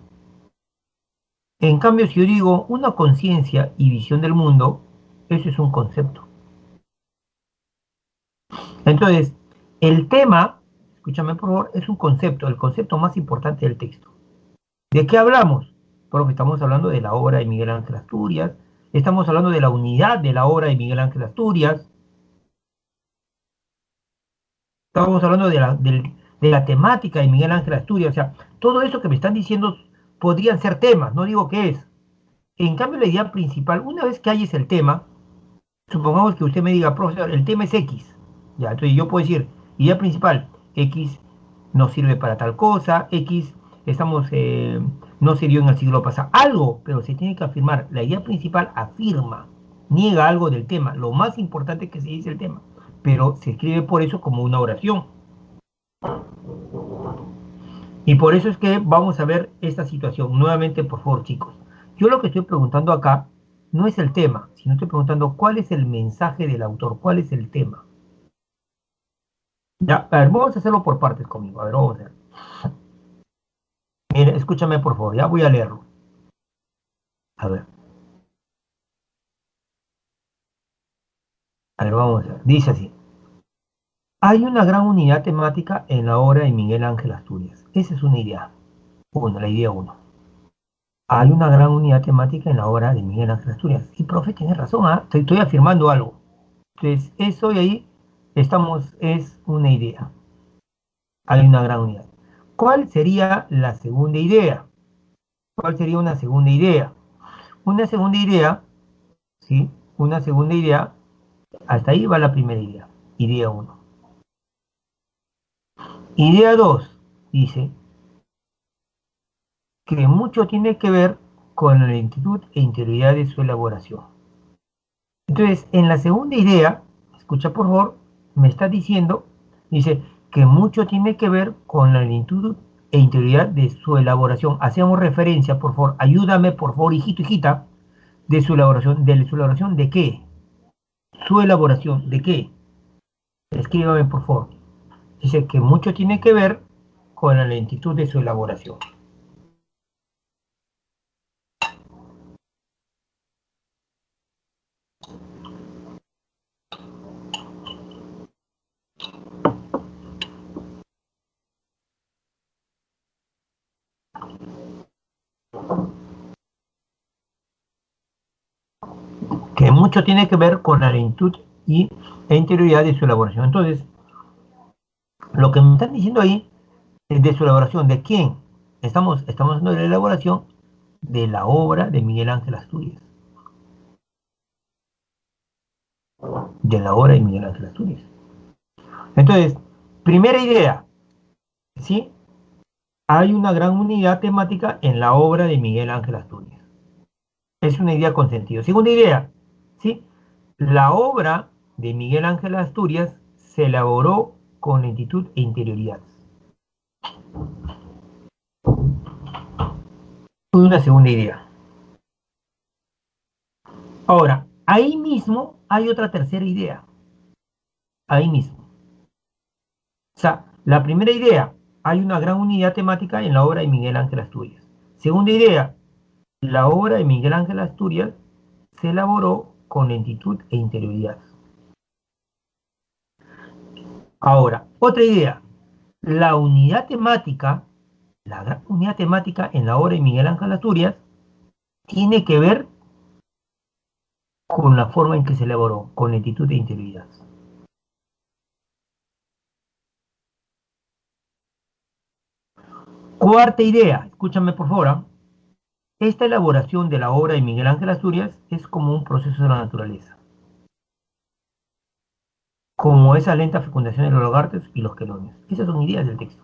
En cambio, si yo digo una conciencia y visión del mundo, eso es un concepto. Entonces, el tema, escúchame por favor, es un concepto, el concepto más importante del texto. ¿De qué hablamos? Porque estamos hablando de la obra de Miguel Ángel Asturias, estamos hablando de la unidad de la obra de Miguel Ángel Asturias, estamos hablando de la temática de Miguel Ángel Asturias, o sea, todo eso que me están diciendo podrían ser temas, no digo que es. En cambio, la idea principal, una vez que hay es el tema, supongamos que usted me diga, profesor, el tema es X. Ya, entonces yo puedo decir, idea principal, X no sirve para tal cosa, X estamos, no se dio en el siglo pasado. Algo, pero se tiene que afirmar. La idea principal afirma, niega algo del tema. Lo más importante es que se dice el tema, pero se escribe por eso como una oración. Y por eso es que vamos a ver esta situación. Nuevamente, por favor, chicos. Yo lo que estoy preguntando acá no es el tema, sino estoy preguntando cuál es el mensaje del autor, cuál es el tema. Ya, a ver, vamos a hacerlo por partes conmigo. A ver, vamos a ver. Mira, escúchame por favor, ya voy a leerlo. A ver, vamos a ver. Dice así. Hay una gran unidad temática en la obra de Miguel Ángel Asturias. Esa es una idea. Uno, la idea uno. Hay una gran unidad temática en la obra de Miguel Ángel Asturias. Y profe, tiene razón, ¿ah? Estoy afirmando algo. Entonces, eso y ahí estamos, es una idea. Hay una gran unidad. ¿Cuál sería la segunda idea? ¿Cuál sería una segunda idea? Una segunda idea, ¿sí? Una segunda idea, hasta ahí va la primera idea. Idea uno. Idea 2 dice que mucho tiene que ver con la lentitud e interioridad de su elaboración. Entonces, en la segunda idea, escucha por favor, me está diciendo, dice que mucho tiene que ver con la lentitud e interioridad de su elaboración. Hacemos referencia, por favor, ayúdame, por favor, hijito, hijita, de su elaboración de qué, su elaboración de qué. Escríbame, por favor. Dice que mucho tiene que ver con la lentitud de su elaboración. Que mucho tiene que ver con la lentitud e interioridad de su elaboración. Entonces, lo que me están diciendo ahí es de su elaboración, ¿de quién? Estamos hablando de la elaboración de la obra de Miguel Ángel Asturias. De la obra de Miguel Ángel Asturias. Entonces, primera idea, ¿sí? Hay una gran unidad temática en la obra de Miguel Ángel Asturias. Es una idea con sentido. Segunda idea, ¿sí? La obra de Miguel Ángel Asturias se elaboró con lentitud e interioridad. Una segunda idea. Ahora, ahí mismo hay otra tercera idea. Ahí mismo. O sea, la primera idea, hay una gran unidad temática en la obra de Miguel Ángel Asturias. Segunda idea, la obra de Miguel Ángel Asturias se elaboró con lentitud e interioridad. Ahora, otra idea, la unidad temática, la gran unidad temática en la obra de Miguel Ángel Asturias tiene que ver con la forma en que se elaboró, con lentitud e interioridad. Cuarta idea, escúchame por favor. Esta elaboración de la obra de Miguel Ángel Asturias es como un proceso de la naturaleza, como esa lenta fecundación de los lagartos y los quelonios. Esas son ideas del texto.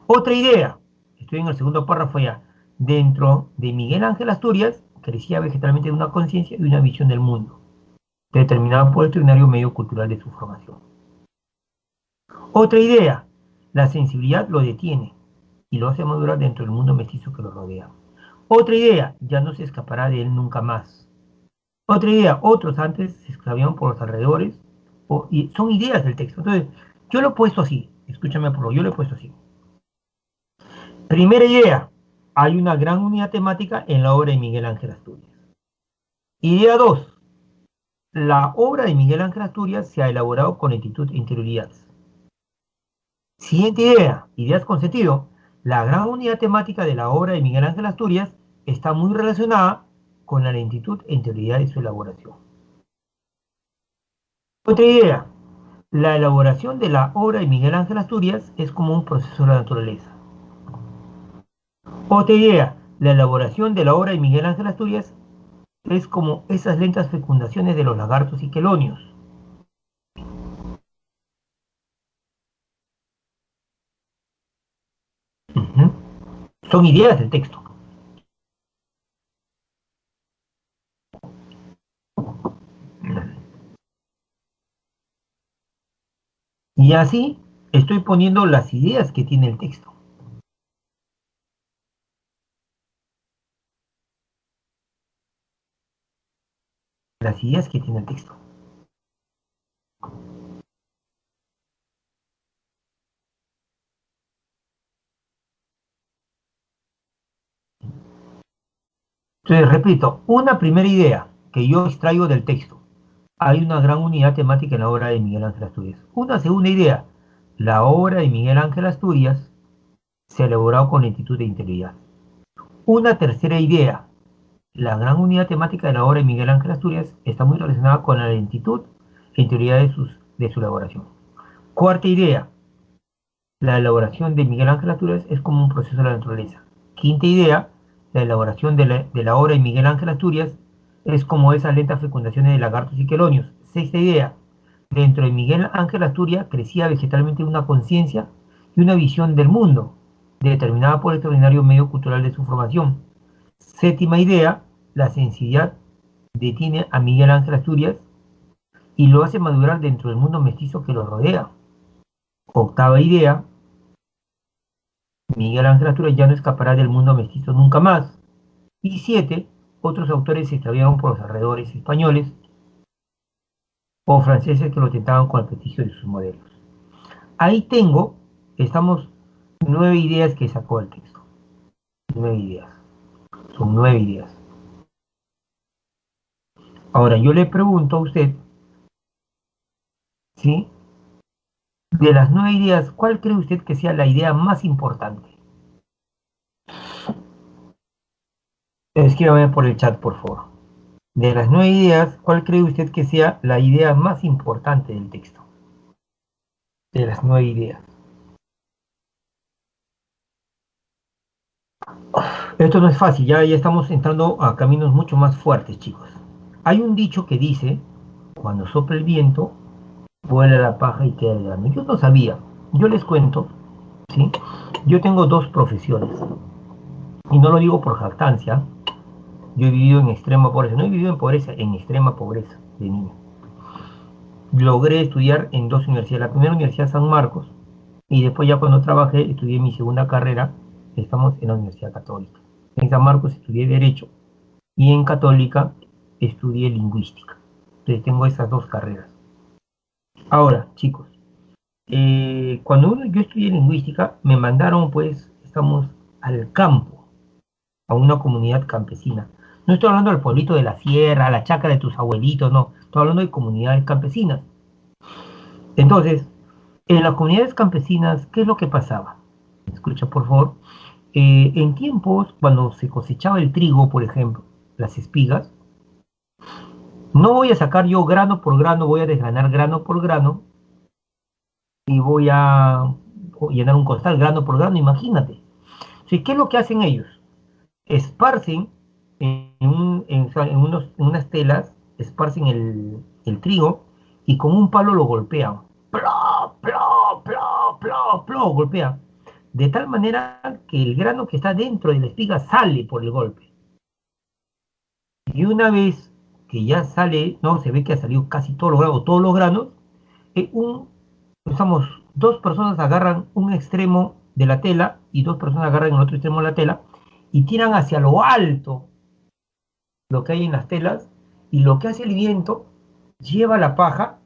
Otra idea, estoy en el segundo párrafo ya, dentro de Miguel Ángel Asturias crecía vegetalmente de una conciencia y una visión del mundo, determinada por el extraordinario medio cultural de su formación. Otra idea, la sensibilidad lo detiene y lo hace madurar dentro del mundo mestizo que lo rodea. Otra idea, ya no se escapará de él nunca más. Otra idea, otros antes se extraviaron por los alrededores, y son ideas del texto. Entonces, yo lo he puesto así, escúchame por favor, yo lo he puesto así. Primera idea, hay una gran unidad temática en la obra de Miguel Ángel Asturias. Idea 2, la obra de Miguel Ángel Asturias se ha elaborado con lentitud e interioridad. Siguiente idea, ideas con sentido. La gran unidad temática de la obra de Miguel Ángel Asturias está muy relacionada con la lentitud e interioridad de su elaboración. Otra idea, la elaboración de la obra de Miguel Ángel Asturias es como un proceso de la naturaleza. Otra idea, la elaboración de la obra de Miguel Ángel Asturias es como esas lentas fecundaciones de los lagartos y quelonios. Ujú. Son ideas del texto. Y así estoy poniendo las ideas que tiene el texto. Las ideas que tiene el texto. Entonces, repito, una primera idea que yo extraigo del texto. hay una gran unidad temática en la obra de Miguel Ángel Asturias. Una segunda idea, la obra de Miguel Ángel Asturias se ha elaborado con lentitud e integridad. Una tercera idea, la gran unidad temática de la obra de Miguel Ángel Asturias está muy relacionada con la lentitud e integridad de su elaboración. Cuarta idea, la elaboración de Miguel Ángel Asturias es como un proceso de la naturaleza. Quinta idea, la elaboración de la obra de Miguel Ángel Asturias es como esas lentas fecundaciones de lagartos y quelonios. Sexta idea, dentro de Miguel Ángel Asturias crecía vegetalmente una conciencia y una visión del mundo, determinada por el extraordinario medio cultural de su formación. Séptima idea, la sensibilidad detiene a Miguel Ángel Asturias y lo hace madurar dentro del mundo mestizo que lo rodea. Octava idea, Miguel Ángel Asturias ya no escapará del mundo mestizo nunca más. Y siete, otros autores se extraviaron por los alrededores españoles o franceses que lo tentaban con el prestigio de sus modelos. Ahí tengo, estamos 9 ideas que sacó el texto. 9 ideas. Son 9 ideas. Ahora yo le pregunto a usted, ¿sí? De las 9 ideas, ¿cuál cree usted que sea la idea más importante? Escríbame por el chat, por favor. De las 9 ideas, ¿cuál cree usted que sea la idea más importante del texto? De las 9 ideas. Esto no es fácil, ya estamos entrando a caminos mucho más fuertes, chicos. Hay un dicho que dice, cuando sopla el viento, vuela la paja y queda el grano. Yo no sabía, yo les cuento, ¿sí? Yo tengo dos profesiones, y no lo digo por jactancia, yo he vivido en extrema pobreza, no he vivido en pobreza, en extrema pobreza de niño. Logré estudiar en dos universidades, la primera universidad San Marcos, y después ya cuando trabajé, estudié mi segunda carrera, estamos en la Universidad Católica. En San Marcos estudié Derecho, y en Católica estudié Lingüística. Entonces tengo esas dos carreras. Ahora, chicos, cuando yo estudié Lingüística, me mandaron, pues, estamos al campo, a una comunidad campesina. No estoy hablando del pueblito de la sierra, la chacra de tus abuelitos, no. Estoy hablando de comunidades campesinas. Entonces, en las comunidades campesinas, ¿qué es lo que pasaba? Escucha, por favor. En tiempos, cuando se cosechaba el trigo, por ejemplo, las espigas, no voy a sacar yo grano por grano, voy a desgranar grano por grano y voy a llenar un costal grano por grano, imagínate. ¿Sí? ¿Qué es lo que hacen ellos? Esparcen en unas telas, esparcen el trigo y con un palo lo golpean. ¡Plo, plo, plo, plo, plo! Golpean. De tal manera que el grano que está dentro de la espiga sale por el golpe. Y una vez que ya sale, no, se ve que ha salido casi todos los granos, estamos, dos personas agarran un extremo de la tela y dos personas agarran el otro extremo de la tela y tiran hacia lo alto lo que hay en las telas y lo que hace el viento lleva la paja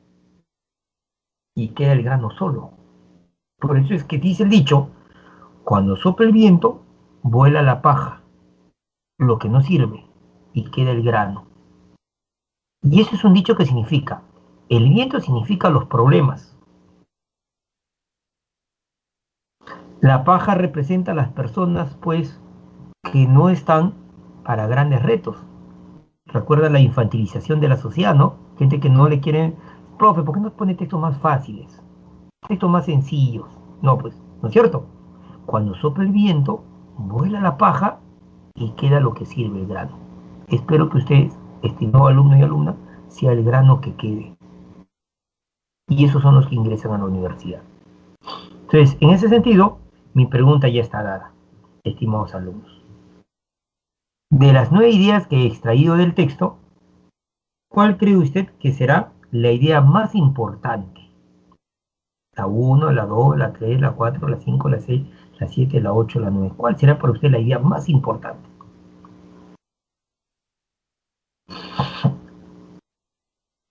y queda el grano solo. Por eso es que dice el dicho, cuando sopla el viento, vuela la paja, lo que no sirve, y queda el grano. Y eso es un dicho que significa, el viento significa los problemas. La paja representa a las personas, pues, que no están para grandes retos. Recuerda la infantilización de la sociedad, ¿no? Gente que no le quiere, profe, ¿por qué no pone textos más fáciles? Textos más sencillos. No, pues, ¿no es cierto? Cuando sopla el viento, vuela la paja y queda lo que sirve el grano. Espero que ustedes, estimado alumno y alumna, sea el grano que quede. Y esos son los que ingresan a la universidad. Entonces, en ese sentido, mi pregunta ya está dada, estimados alumnos. De las 9 ideas que he extraído del texto, ¿cuál cree usted que será la idea más importante? La 1, la 2, la 3, la 4, la 5, la 6, la 7, la 8, la 9. ¿Cuál será para usted la idea más importante?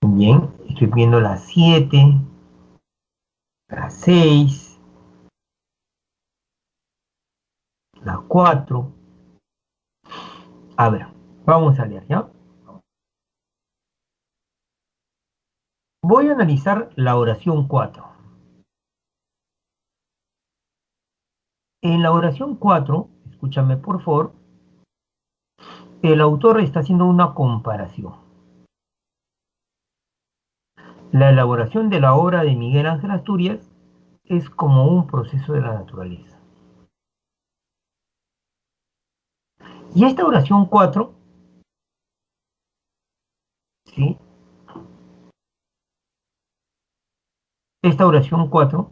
Bien, estoy viendo la 7, la 6, la 4. A ver, vamos a leer, ¿ya? Voy a analizar la oración 4. En la oración 4, escúchame por favor, el autor está haciendo una comparación. La elaboración de la obra de Miguel Ángel Asturias es como un proceso de la naturaleza. Y esta oración 4, ¿sí? Esta oración 4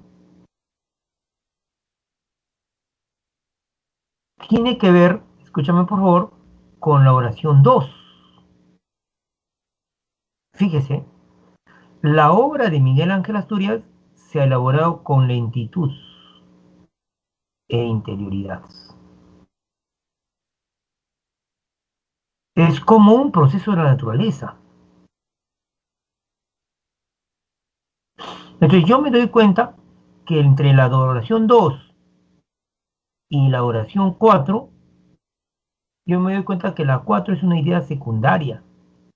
tiene que ver, escúchame por favor, con la oración 2. Fíjese, la obra de Miguel Ángel Asturias se ha elaborado con lentitud e interioridad. Es como un proceso de la naturaleza. Entonces yo me doy cuenta que entre la oración 2 y la oración 4, yo me doy cuenta que la 4 es una idea secundaria,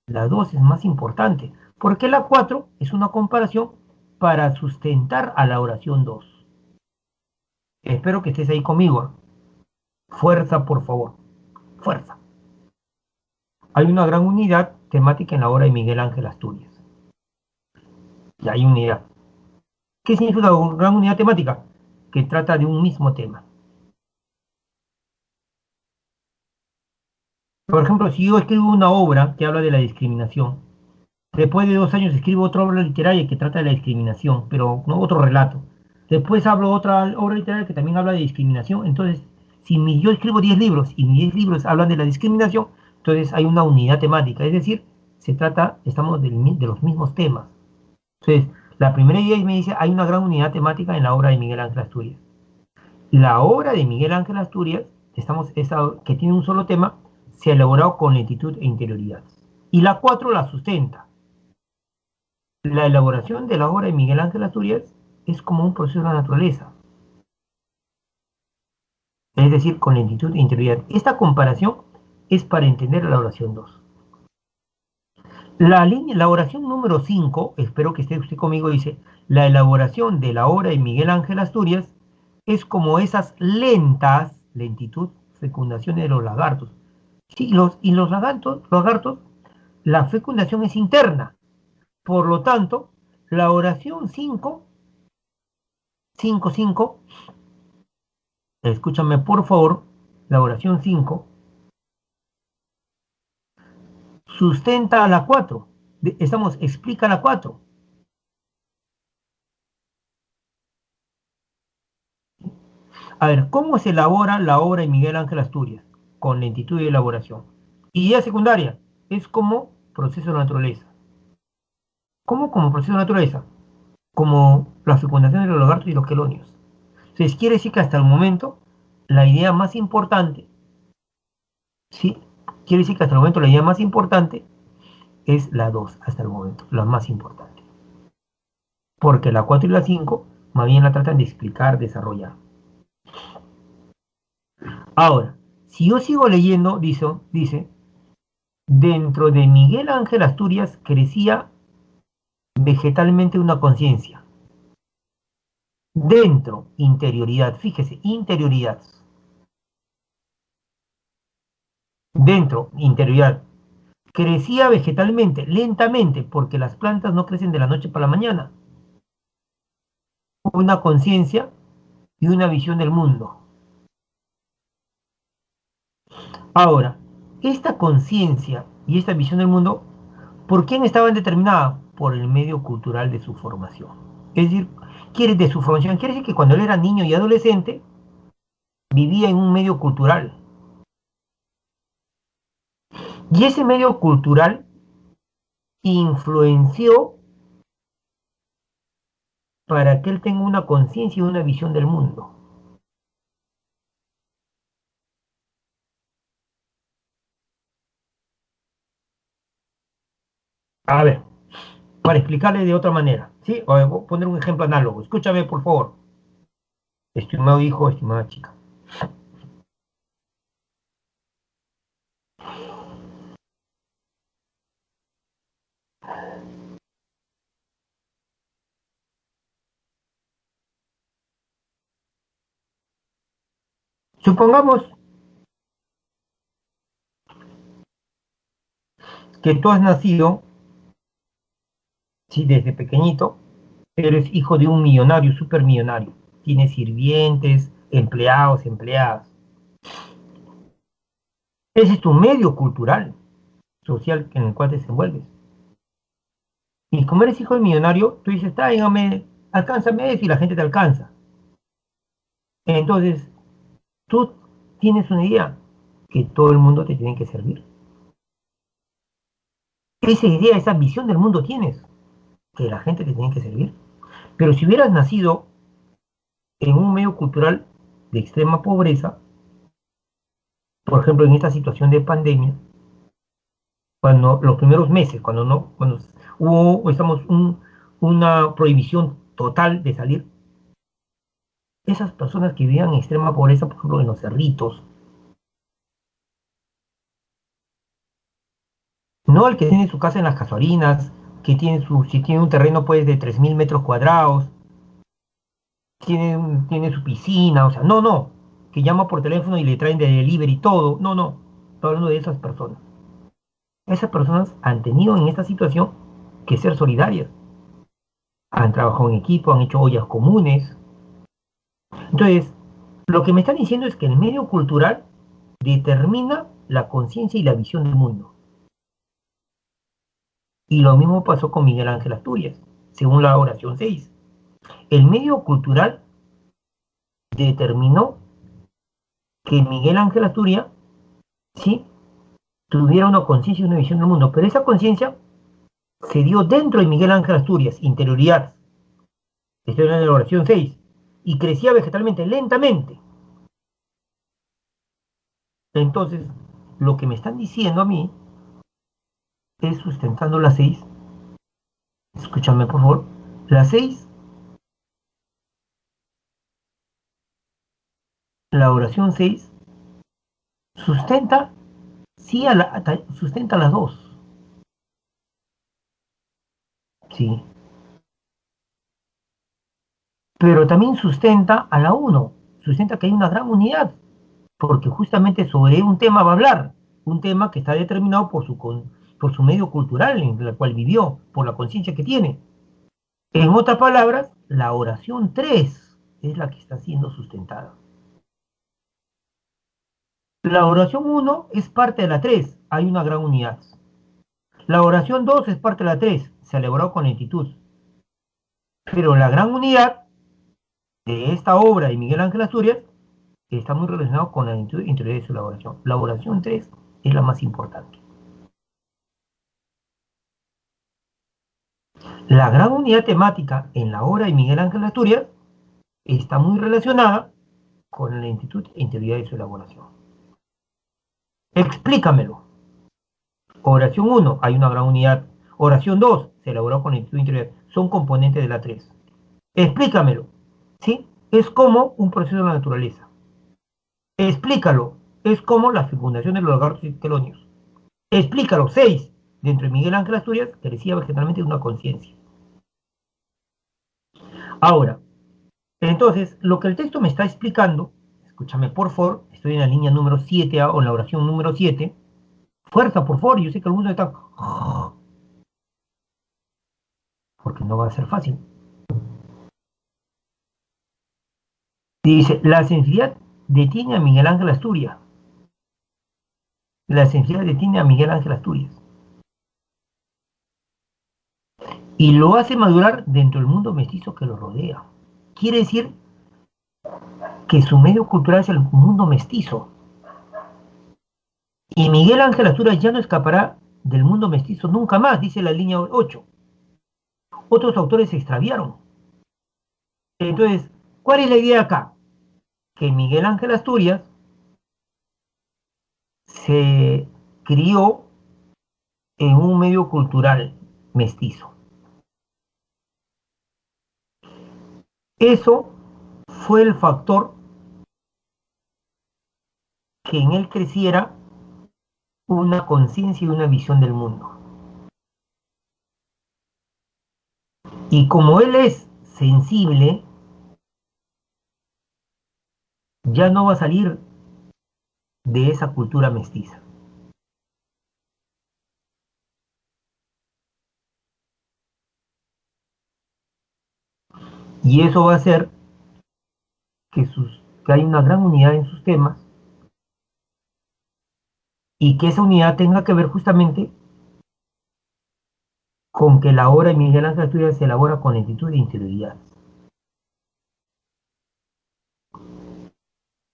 la 2 es más importante, porque la 4 es una comparación para sustentar a la oración 2. Espero que estés ahí conmigo. Fuerza, por favor. Fuerza. Hay una gran unidad temática en la obra de Miguel Ángel Asturias. Y hay unidad. ¿Qué significa una gran unidad temática? Que trata de un mismo tema. Por ejemplo, si yo escribo una obra que habla de la discriminación, después de 2 años escribo otra obra literaria que trata de la discriminación, pero no otro relato. Después hablo otra obra literaria que también habla de discriminación. Entonces, si yo escribo 10 libros y mis 10 libros hablan de la discriminación, entonces hay una unidad temática. Es decir, estamos de los mismos temas. Entonces, la primera idea me dice, hay una gran unidad temática en la obra de Miguel Ángel Asturias. La obra de Miguel Ángel Asturias, que tiene un solo tema, se ha elaborado con lentitud e interioridad. Y la 4 la sustenta. La elaboración de la obra de Miguel Ángel Asturias es como un proceso de la naturaleza, es decir, con lentitud e interioridad. Esta comparación es para entender la oración 2. La oración número 5, espero que esté usted conmigo, dice, la elaboración de la obra de Miguel Ángel Asturias es como esas lentitud, fecundaciones de los lagartos. Sí, los lagartos, la fecundación es interna. Por lo tanto, la oración 5, 5, 5, escúchame por favor, la oración 5 sustenta a la 4. Explica la 4. A ver, ¿cómo se elabora la obra de Miguel Ángel Asturias? Con lentitud de elaboración. Y ya secundaria, es como proceso de naturaleza. ¿Cómo como proceso de naturaleza? Como la fecundación de los lagartos y los quelonios. Entonces quiere decir que hasta el momento la idea más importante, ¿sí? Quiere decir que hasta el momento la idea más importante es la 2, hasta el momento, la más importante. Porque la 4 y la 5 más bien la tratan de explicar, desarrollar. Ahora, si yo sigo leyendo, dice, dentro de Miguel Ángel Asturias crecía vegetalmente una conciencia. Dentro, interioridad, fíjese, interioridad. Dentro, interioridad. Crecía vegetalmente, lentamente, porque las plantas no crecen de la noche para la mañana. Una conciencia y una visión del mundo. Ahora, esta conciencia y esta visión del mundo, ¿por quién estaban determinadas? Por el medio cultural de su formación. Es decir, quiere decir que cuando él era niño y adolescente, vivía en un medio cultural. Y ese medio cultural influenció para que él tenga una conciencia y una visión del mundo. A ver, para explicarle de otra manera, ¿sí? Voy a poner un ejemplo análogo. Escúchame, por favor, estimado hijo, estimada chica. Supongamos que tú has nacido, sí, desde pequeñito, eres hijo de un millonario, supermillonario. Tienes sirvientes, empleados, empleadas. Ese es tu medio cultural, social en el cual te desenvuelves. Y como eres hijo de millonario, tú dices, tráigame, alcánzame eso y la gente te alcanza. Entonces, tú tienes una idea que todo el mundo te tiene que servir. Esa idea, esa visión del mundo tienes, que la gente te tiene que servir. Pero si hubieras nacido en un medio cultural de extrema pobreza, por ejemplo, en esta situación de pandemia, cuando los primeros meses, cuando no, cuando hubo, estamos una prohibición total de salir, esas personas que vivían en extrema pobreza, por ejemplo, en los cerritos, no el que tiene su casa en las casuarinas, que tiene si tiene un terreno pues de 3.000 metros cuadrados, tiene su piscina, o sea, no, no, que llama por teléfono y le traen de delivery todo, no, no, estoy hablando de esas personas. Esas personas han tenido en esta situación que ser solidarias, han trabajado en equipo, han hecho ollas comunes. Entonces, lo que me están diciendo es que el medio cultural determina la conciencia y la visión del mundo. Y lo mismo pasó con Miguel Ángel Asturias, según la oración 6. El medio cultural determinó que Miguel Ángel Asturias, sí, tuviera una conciencia y una visión del mundo, pero esa conciencia se dio dentro de Miguel Ángel Asturias, interioridad, estoy en la oración 6, y crecía vegetalmente lentamente. Entonces, lo que me están diciendo a mí es sustentando la 6, escúchame por favor, la 6, la oración 6, sustenta, sí, sustenta las dos, sí, pero también sustenta a la 1, sustenta que hay una gran unidad, porque justamente sobre un tema va a hablar, un tema que está determinado por su medio cultural en el cual vivió, por la conciencia que tiene. En otras palabras, la oración 3 es la que está siendo sustentada. La oración 1 es parte de la 3, hay una gran unidad. La oración 2 es parte de la 3, se elaboró con lentitud. Pero la gran unidad de esta obra de Miguel Ángel Asturias está muy relacionado con la interior de su elaboración. La oración 3 es la más importante. La gran unidad temática en la obra de Miguel Ángel Asturias está muy relacionada con la lentitud e integridad de su elaboración. Explícamelo. Oración 1, hay una gran unidad. Oración 2, se elaboró con lentitud e integridad. Son componentes de la 3. Explícamelo. ¿Sí? Es como un proceso de la naturaleza. Explícalo. Es como la fecundación de los lagartos y quelonios. Explícalo. 6. Dentro de Miguel Ángel Asturias carecía vegetalmente de una conciencia. Ahora, entonces, lo que el texto me está explicando, escúchame por favor, estoy en la línea número 7 o en la oración número 7. Fuerza, por favor, yo sé que algunos están... Porque no va a ser fácil. Dice, la sensibilidad detiene a Miguel Ángel Asturias. La sensibilidad detiene a Miguel Ángel Asturias. Y lo hace madurar dentro del mundo mestizo que lo rodea. Quiere decir que su medio cultural es el mundo mestizo. Y Miguel Ángel Asturias ya no escapará del mundo mestizo nunca más, dice la línea 8. Otros autores se extraviaron. Entonces, ¿cuál es la idea acá? Que Miguel Ángel Asturias se crió en un medio cultural mestizo. Eso fue el factor que en él creciera una conciencia y una visión del mundo. Y como él es sensible, ya no va a salir de esa cultura mestiza. Y eso va a hacer que hay una gran unidad en sus temas y que esa unidad tenga que ver justamente con que la obra de Miguel Ángel Asturias se elabora con lentitud e interioridad.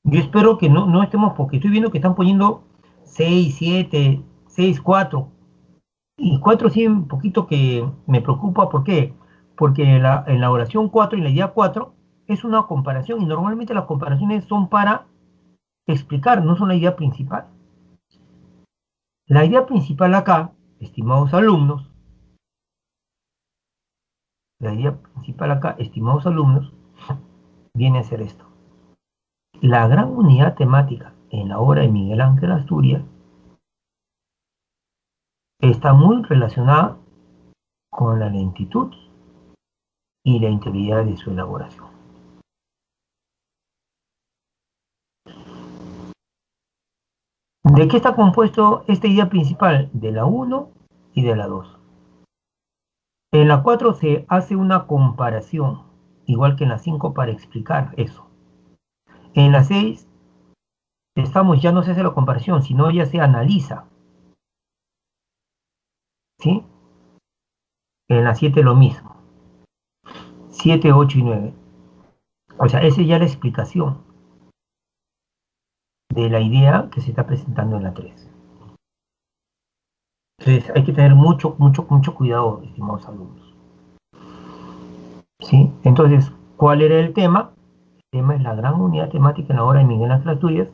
Yo espero que no estemos, porque estoy viendo que están poniendo 6, 7, 6, 4. Y 4 sí un poquito que me preocupa, ¿por qué? Porque en la oración 4 y la idea 4 es una comparación y normalmente las comparaciones son para explicar, no son la idea principal. La idea principal acá, estimados alumnos, la idea principal acá, estimados alumnos, viene a ser esto. La gran unidad temática en la obra de Miguel Ángel Asturias está muy relacionada con la lentitud y la integridad de su elaboración. ¿De qué está compuesto esta idea principal? De la 1 y de la 2. En la 4 se hace una comparación, igual que en la 5 para explicar eso. En la 6 ya no se hace la comparación, sino ya se analiza. ¿Sí? En la 7 lo mismo. 7, 8 y 9. O sea, esa es ya la explicación de la idea que se está presentando en la 3. Entonces hay que tener mucho, mucho, mucho cuidado, estimados alumnos. ¿Sí? Entonces, ¿cuál era el tema? El tema es la gran unidad temática en la obra de Miguel Ángel Asturias,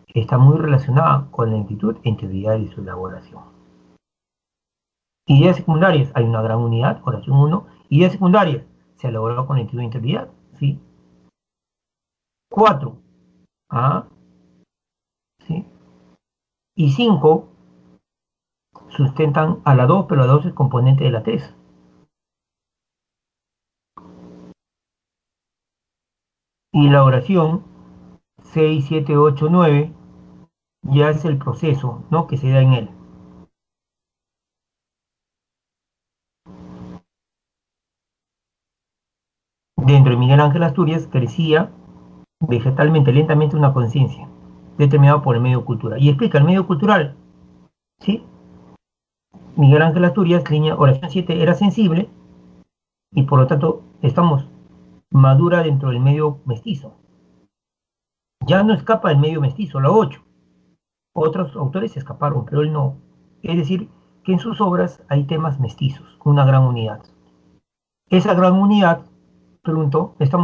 que está muy relacionada con la lentitud e integridad de su elaboración. Ideas secundarias, hay una gran unidad, oración 1. Ideas secundarias, se elaboró con lentitud e integridad, ¿sí? 4, ¿ah? ¿Sí? Y 5 sustentan a la 2, pero la 2 es componente de la 3. Y la oración 6, 7, 8, 9 ya es el proceso, ¿no?, que se da en él. Dentro de Miguel Ángel Asturias crecía vegetalmente, lentamente, una conciencia determinada por el medio cultural. Y explica el medio cultural, ¿sí? Miguel Ángel Asturias, línea oración 7, era sensible y por lo tanto estamos madura dentro del medio mestizo. Ya no escapa del medio mestizo, la 8. Otros autores se escaparon, pero él no. Es decir, que en sus obras hay temas mestizos, una gran unidad. Esa gran unidad, pregunto, esa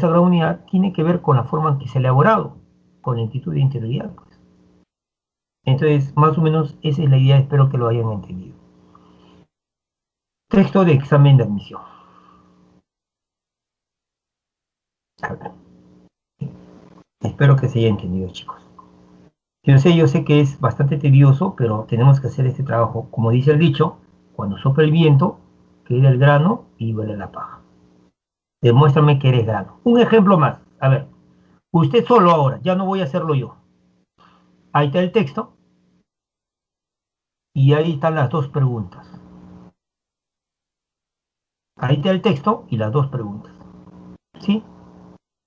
gran unidad tiene que ver con la forma en que se ha elaborado, con lentitud e interioridad. Pues. Entonces, más o menos esa es la idea, espero que lo hayan entendido. Texto de examen de admisión. A ver, espero que se haya entendido, chicos. Yo sé que es bastante tedioso, pero tenemos que hacer este trabajo. Como dice el dicho, cuando sopla el viento, queda el grano y huele la paja. Demuéstrame que eres grano. Un ejemplo más. A ver, usted solo ahora, ya no voy a hacerlo yo. Ahí está el texto y ahí están las dos preguntas. Ahí está el texto y las dos preguntas. ¿Sí?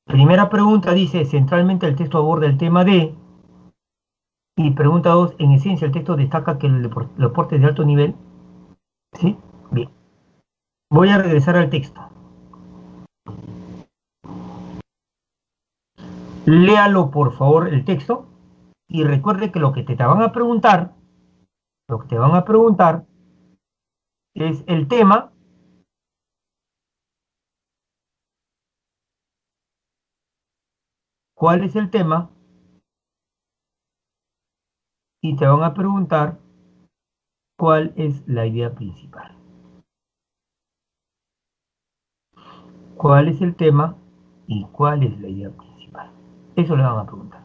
Primera pregunta dice, centralmente el texto aborda el tema de, y pregunta 2, en esencia el texto destaca que el deporte es de alto nivel. ¿Sí? Bien. Voy a regresar al texto. Léalo por favor el texto y recuerde que lo que te van a preguntar, lo que te van a preguntar es el tema, cuál es el tema, y te van a preguntar cuál es la idea principal. ¿Cuál es el tema y cuál es la idea principal? Eso le van a preguntar.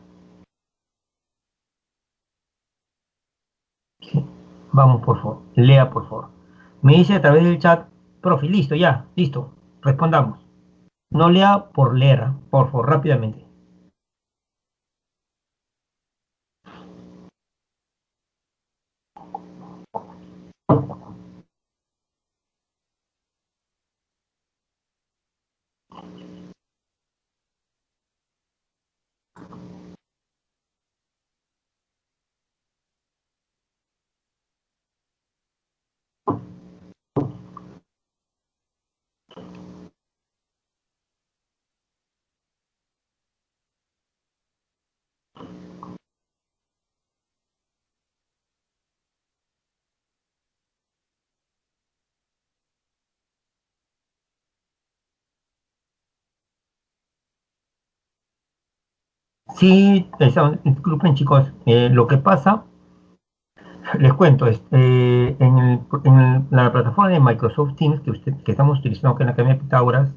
¿Sí? Vamos, por favor, lea por favor. Me dice a través del chat, profe, listo, ya, listo, respondamos. No lea por leer, por favor, rápidamente. Sí, disculpen chicos, lo que pasa, les cuento, la plataforma de Microsoft Teams que estamos utilizando acá en la Academia de Pitágoras,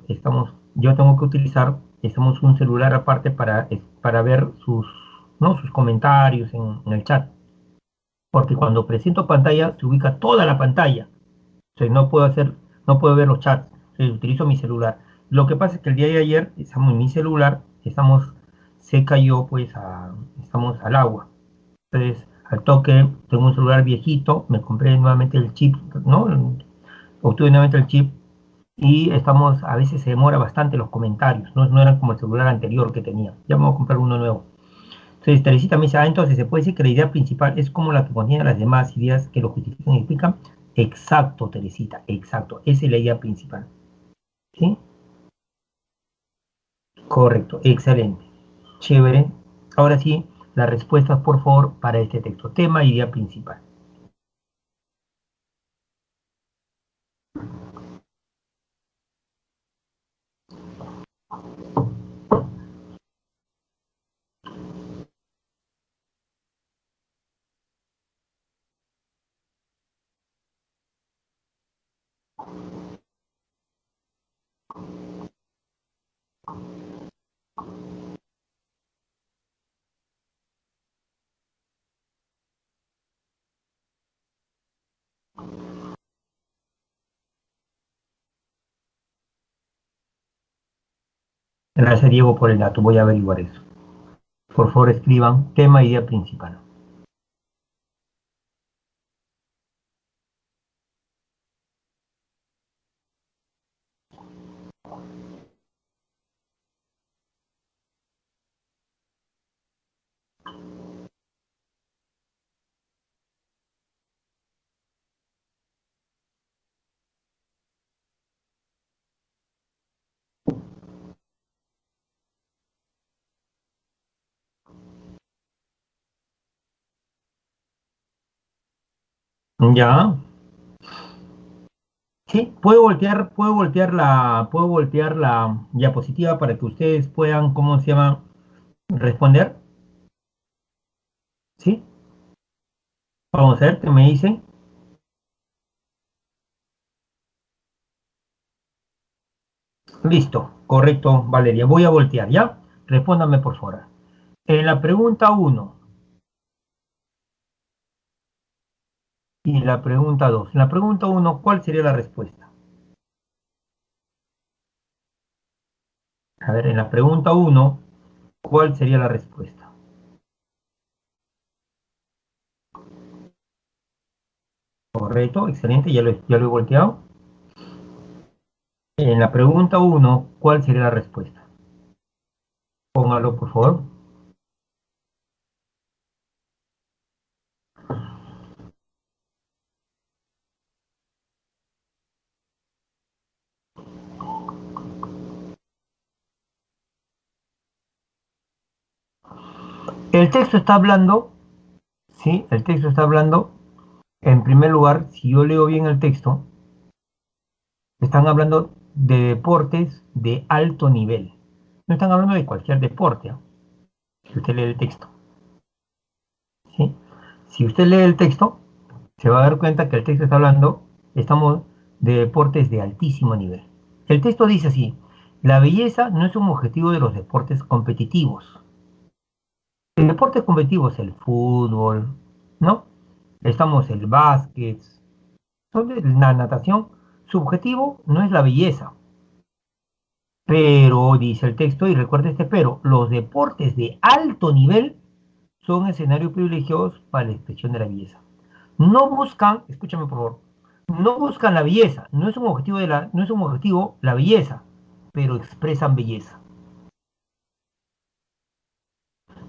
yo tengo que utilizar, estamos un celular aparte para ver ¿no? sus comentarios en el chat, porque cuando presento pantalla se ubica toda la pantalla, o sea, no puedo ver los chats, utilizo mi celular. Lo que pasa es que el día de ayer estamos en mi celular, se cayó estamos al agua. Entonces, al toque, tengo un celular viejito, me compré nuevamente el chip, ¿no? Obtuve nuevamente el chip y a veces se demora bastante los comentarios, no eran como el celular anterior que tenía. Ya me voy a comprar uno nuevo. Entonces, Teresita me dice, entonces se puede decir que la idea principal es como la que contiene las demás ideas que lo justifican y explican. Exacto, Teresita, exacto. Esa es la idea principal. ¿Sí? Correcto, excelente. Chévere. Ahora sí, las respuestas, por favor, para este texto. Tema, idea principal. Gracias, Diego, por el dato. Voy a averiguar eso. Por favor, escriban tema, idea principal. Ya. Sí, puedo voltear la diapositiva para que ustedes puedan, ¿cómo se llama? Responder. ¿Sí? Vamos a ver qué me dicen. Listo, correcto, Valeria. Voy a voltear, ¿ya? Respóndame, por favor. En la pregunta uno y la pregunta 2. En la pregunta uno, ¿cuál sería la respuesta? A ver, en la pregunta uno, ¿cuál sería la respuesta? Correcto, excelente, ya lo he volteado. En la pregunta uno, ¿cuál sería la respuesta? Póngalo, por favor. El texto está hablando, ¿sí? El texto está hablando, en primer lugar, si yo leo bien el texto, están hablando de deportes de alto nivel. No están hablando de cualquier deporte, ¿no? Si usted lee el texto, ¿sí? Si usted lee el texto, se va a dar cuenta que el texto está hablando, estamos de deportes de altísimo nivel. El texto dice así, la belleza no es un objetivo de los deportes competitivos. El deporte competitivo es el fútbol, ¿no? Estamos el básquet, la natación. Su objetivo no es la belleza, pero, dice el texto, y recuerda este pero, los deportes de alto nivel son escenarios privilegiados para la expresión de la belleza. no buscan, escúchame por favor, no buscan la belleza, no es un objetivo la belleza, pero expresan belleza.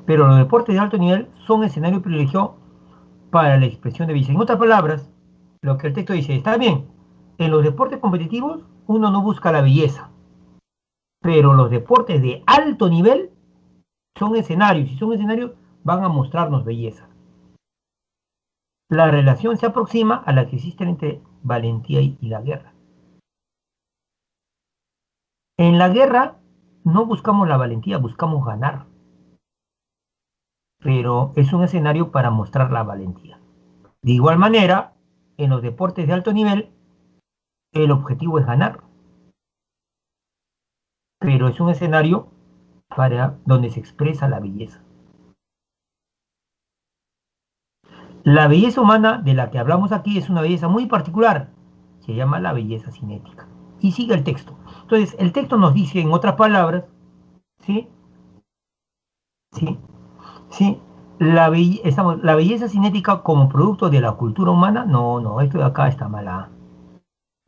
Pero los deportes de alto nivel son escenario privilegiado para la expresión de belleza. En otras palabras, lo que el texto dice, está bien, en los deportes competitivos uno no busca la belleza, pero los deportes de alto nivel son escenarios, y son escenarios van a mostrarnos belleza. La relación se aproxima a la que existe entre valentía y la guerra. En la guerra no buscamos la valentía, buscamos ganar, pero es un escenario para mostrar la valentía. De igual manera, en los deportes de alto nivel, el objetivo es ganar, pero es un escenario para donde se expresa la belleza. La belleza humana de la que hablamos aquí es una belleza muy particular, se llama la belleza cinética. Y sigue el texto. Entonces, el texto nos dice, en otras palabras, ¿sí? ¿Sí? ¿Sí? La belleza cinética como producto de la cultura humana, no, esto de acá está mala.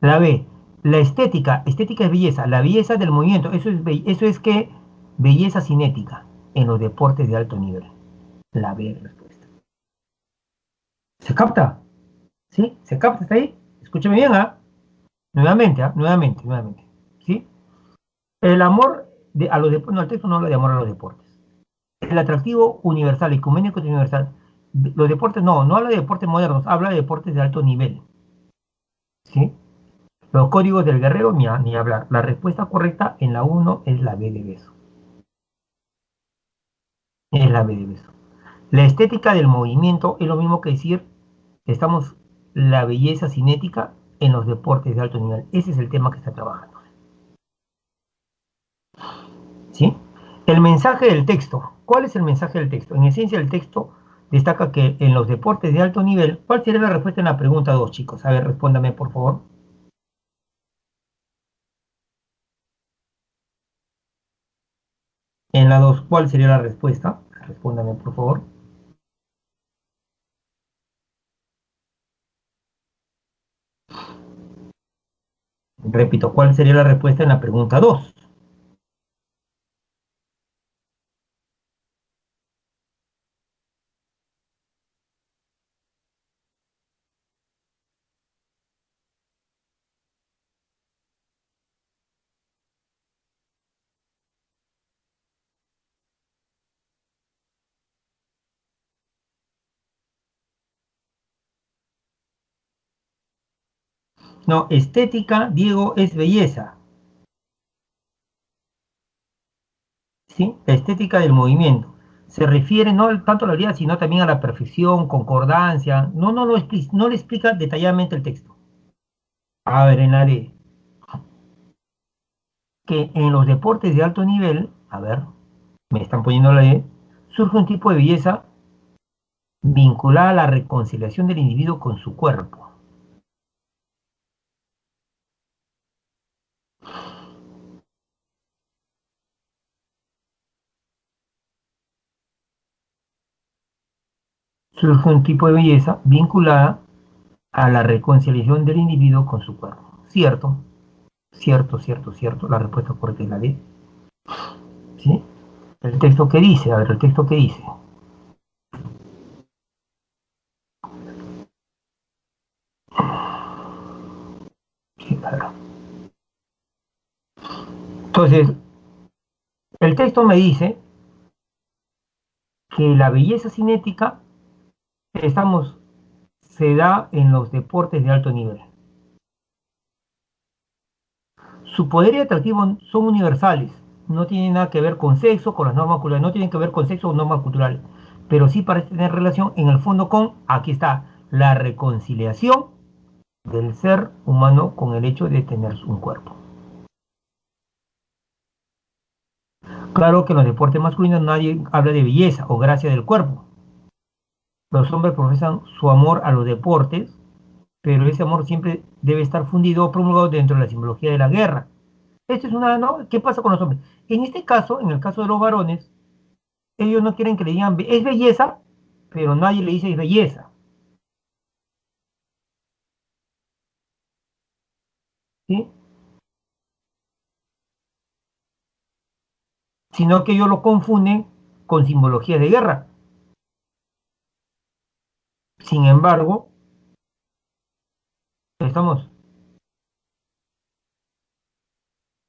La B, la estética es belleza, la belleza del movimiento, eso es que belleza cinética en los deportes de alto nivel. La B respuesta. ¿Se capta? ¿Sí? ¿Se capta? ¿Está ahí? Escúchame bien, ¿ah? Nuevamente, ¿ah? Nuevamente. ¿Sí? El amor a los deportes, no, el texto no habla de amor a los deportes. El atractivo universal, ecuménico y universal. Los deportes, no habla de deportes modernos, habla de deportes de alto nivel. ¿Sí? Los códigos del guerrero, ni hablar. La respuesta correcta en la 1 es la B de beso. Es la B de beso. La estética del movimiento es lo mismo que decir, estamos la belleza cinética en los deportes de alto nivel. Ese es el tema que está trabajando. ¿Sí? El mensaje del texto. ¿Cuál es el mensaje del texto? En esencia, el texto destaca que en los deportes de alto nivel, ¿cuál sería la respuesta en la pregunta 2, chicos? A ver, respóndame, por favor. En la 2, ¿cuál sería la respuesta? Respóndame, por favor. Repito, ¿cuál sería la respuesta en la pregunta 2? No, estética, Diego, es belleza. ¿Sí? La estética del movimiento. Se refiere no tanto a la habilidad, sino también a la perfección, concordancia. No le explica detalladamente el texto. A ver, en la D, que en los deportes de alto nivel, a ver, me están poniendo la D, surge un tipo de belleza vinculada a la reconciliación del individuo con su cuerpo. Surge un tipo de belleza vinculada a la reconciliación del individuo con su cuerpo. ¿Cierto? Cierto. La respuesta correcta es la D. ¿Sí? El texto que dice, a ver, el texto que dice. Sí, claro. Entonces, el texto me dice que la belleza cinética se da en los deportes de alto nivel. Su poder y atractivo son universales, no tienen nada que ver con sexo, con las normas culturales, no tienen que ver con sexo o normas culturales, pero sí parece tener relación en el fondo con, aquí está, la reconciliación del ser humano con el hecho de tener un cuerpo. Claro que en los deportes masculinos nadie habla de belleza o gracia del cuerpo. Los hombres profesan su amor a los deportes, pero ese amor siempre debe estar fundido o promulgado dentro de la simbología de la guerra. Esto es una, ¿no? ¿Qué pasa con los hombres? En este caso, en el caso de los varones, ellos no quieren que le digan, es belleza, pero nadie le dice es belleza. ¿sí? Sino que ellos lo confunden con simbología de guerra. Sin embargo, estamos...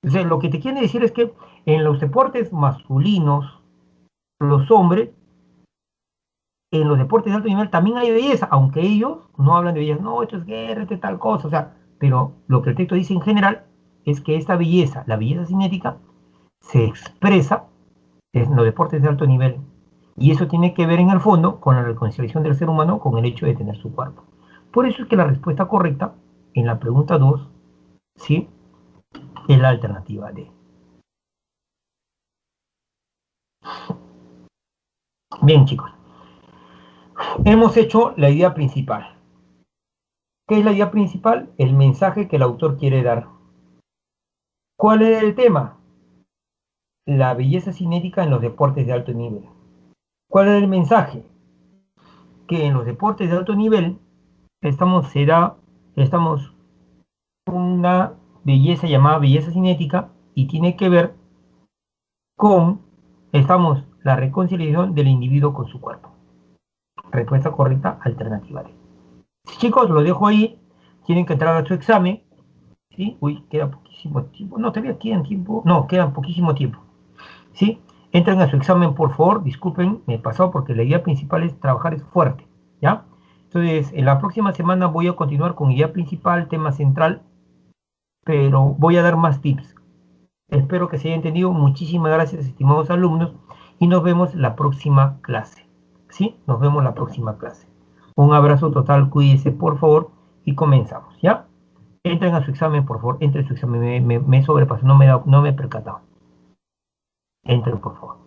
O sea, lo que te quiere decir es que en los deportes masculinos, los hombres, en los deportes de alto nivel también hay belleza, aunque ellos no hablan de belleza, no, esto es guerra, esto es tal cosa, o sea, pero lo que el texto dice en general es que esta belleza, la belleza cinética, se expresa en los deportes de alto nivel. Y eso tiene que ver en el fondo con la reconciliación del ser humano con el hecho de tener su cuerpo. Por eso es que la respuesta correcta en la pregunta 2, ¿sí?, es la alternativa D. Bien, chicos, hemos hecho la idea principal. ¿Qué es la idea principal? El mensaje que el autor quiere dar. ¿Cuál es el tema? La belleza cinética en los deportes de alto nivel. ¿Cuál es el mensaje? Que en los deportes de alto nivel estamos una belleza llamada belleza cinética y tiene que ver con, la reconciliación del individuo con su cuerpo. Respuesta correcta, alternativa D. Chicos, lo dejo ahí. Tienen que entrar a su examen. ¿Sí? Uy, queda poquísimo tiempo. No, todavía quedan tiempo. No, queda poquísimo tiempo. ¿Sí? Entren a su examen, por favor. Disculpen, me he pasado porque la idea principal es trabajar es fuerte. ¿Ya? Entonces, en la próxima semana voy a continuar con idea principal, tema central, pero voy a dar más tips. Espero que se haya entendido. Muchísimas gracias, estimados alumnos, y nos vemos la próxima clase. ¿Sí? Nos vemos la próxima clase. Un abrazo total, cuídense, por favor, y comenzamos, ¿ya? Entren a su examen, por favor, entren a su examen. Me sobrepasó, no me he percatado. Entren, por favor.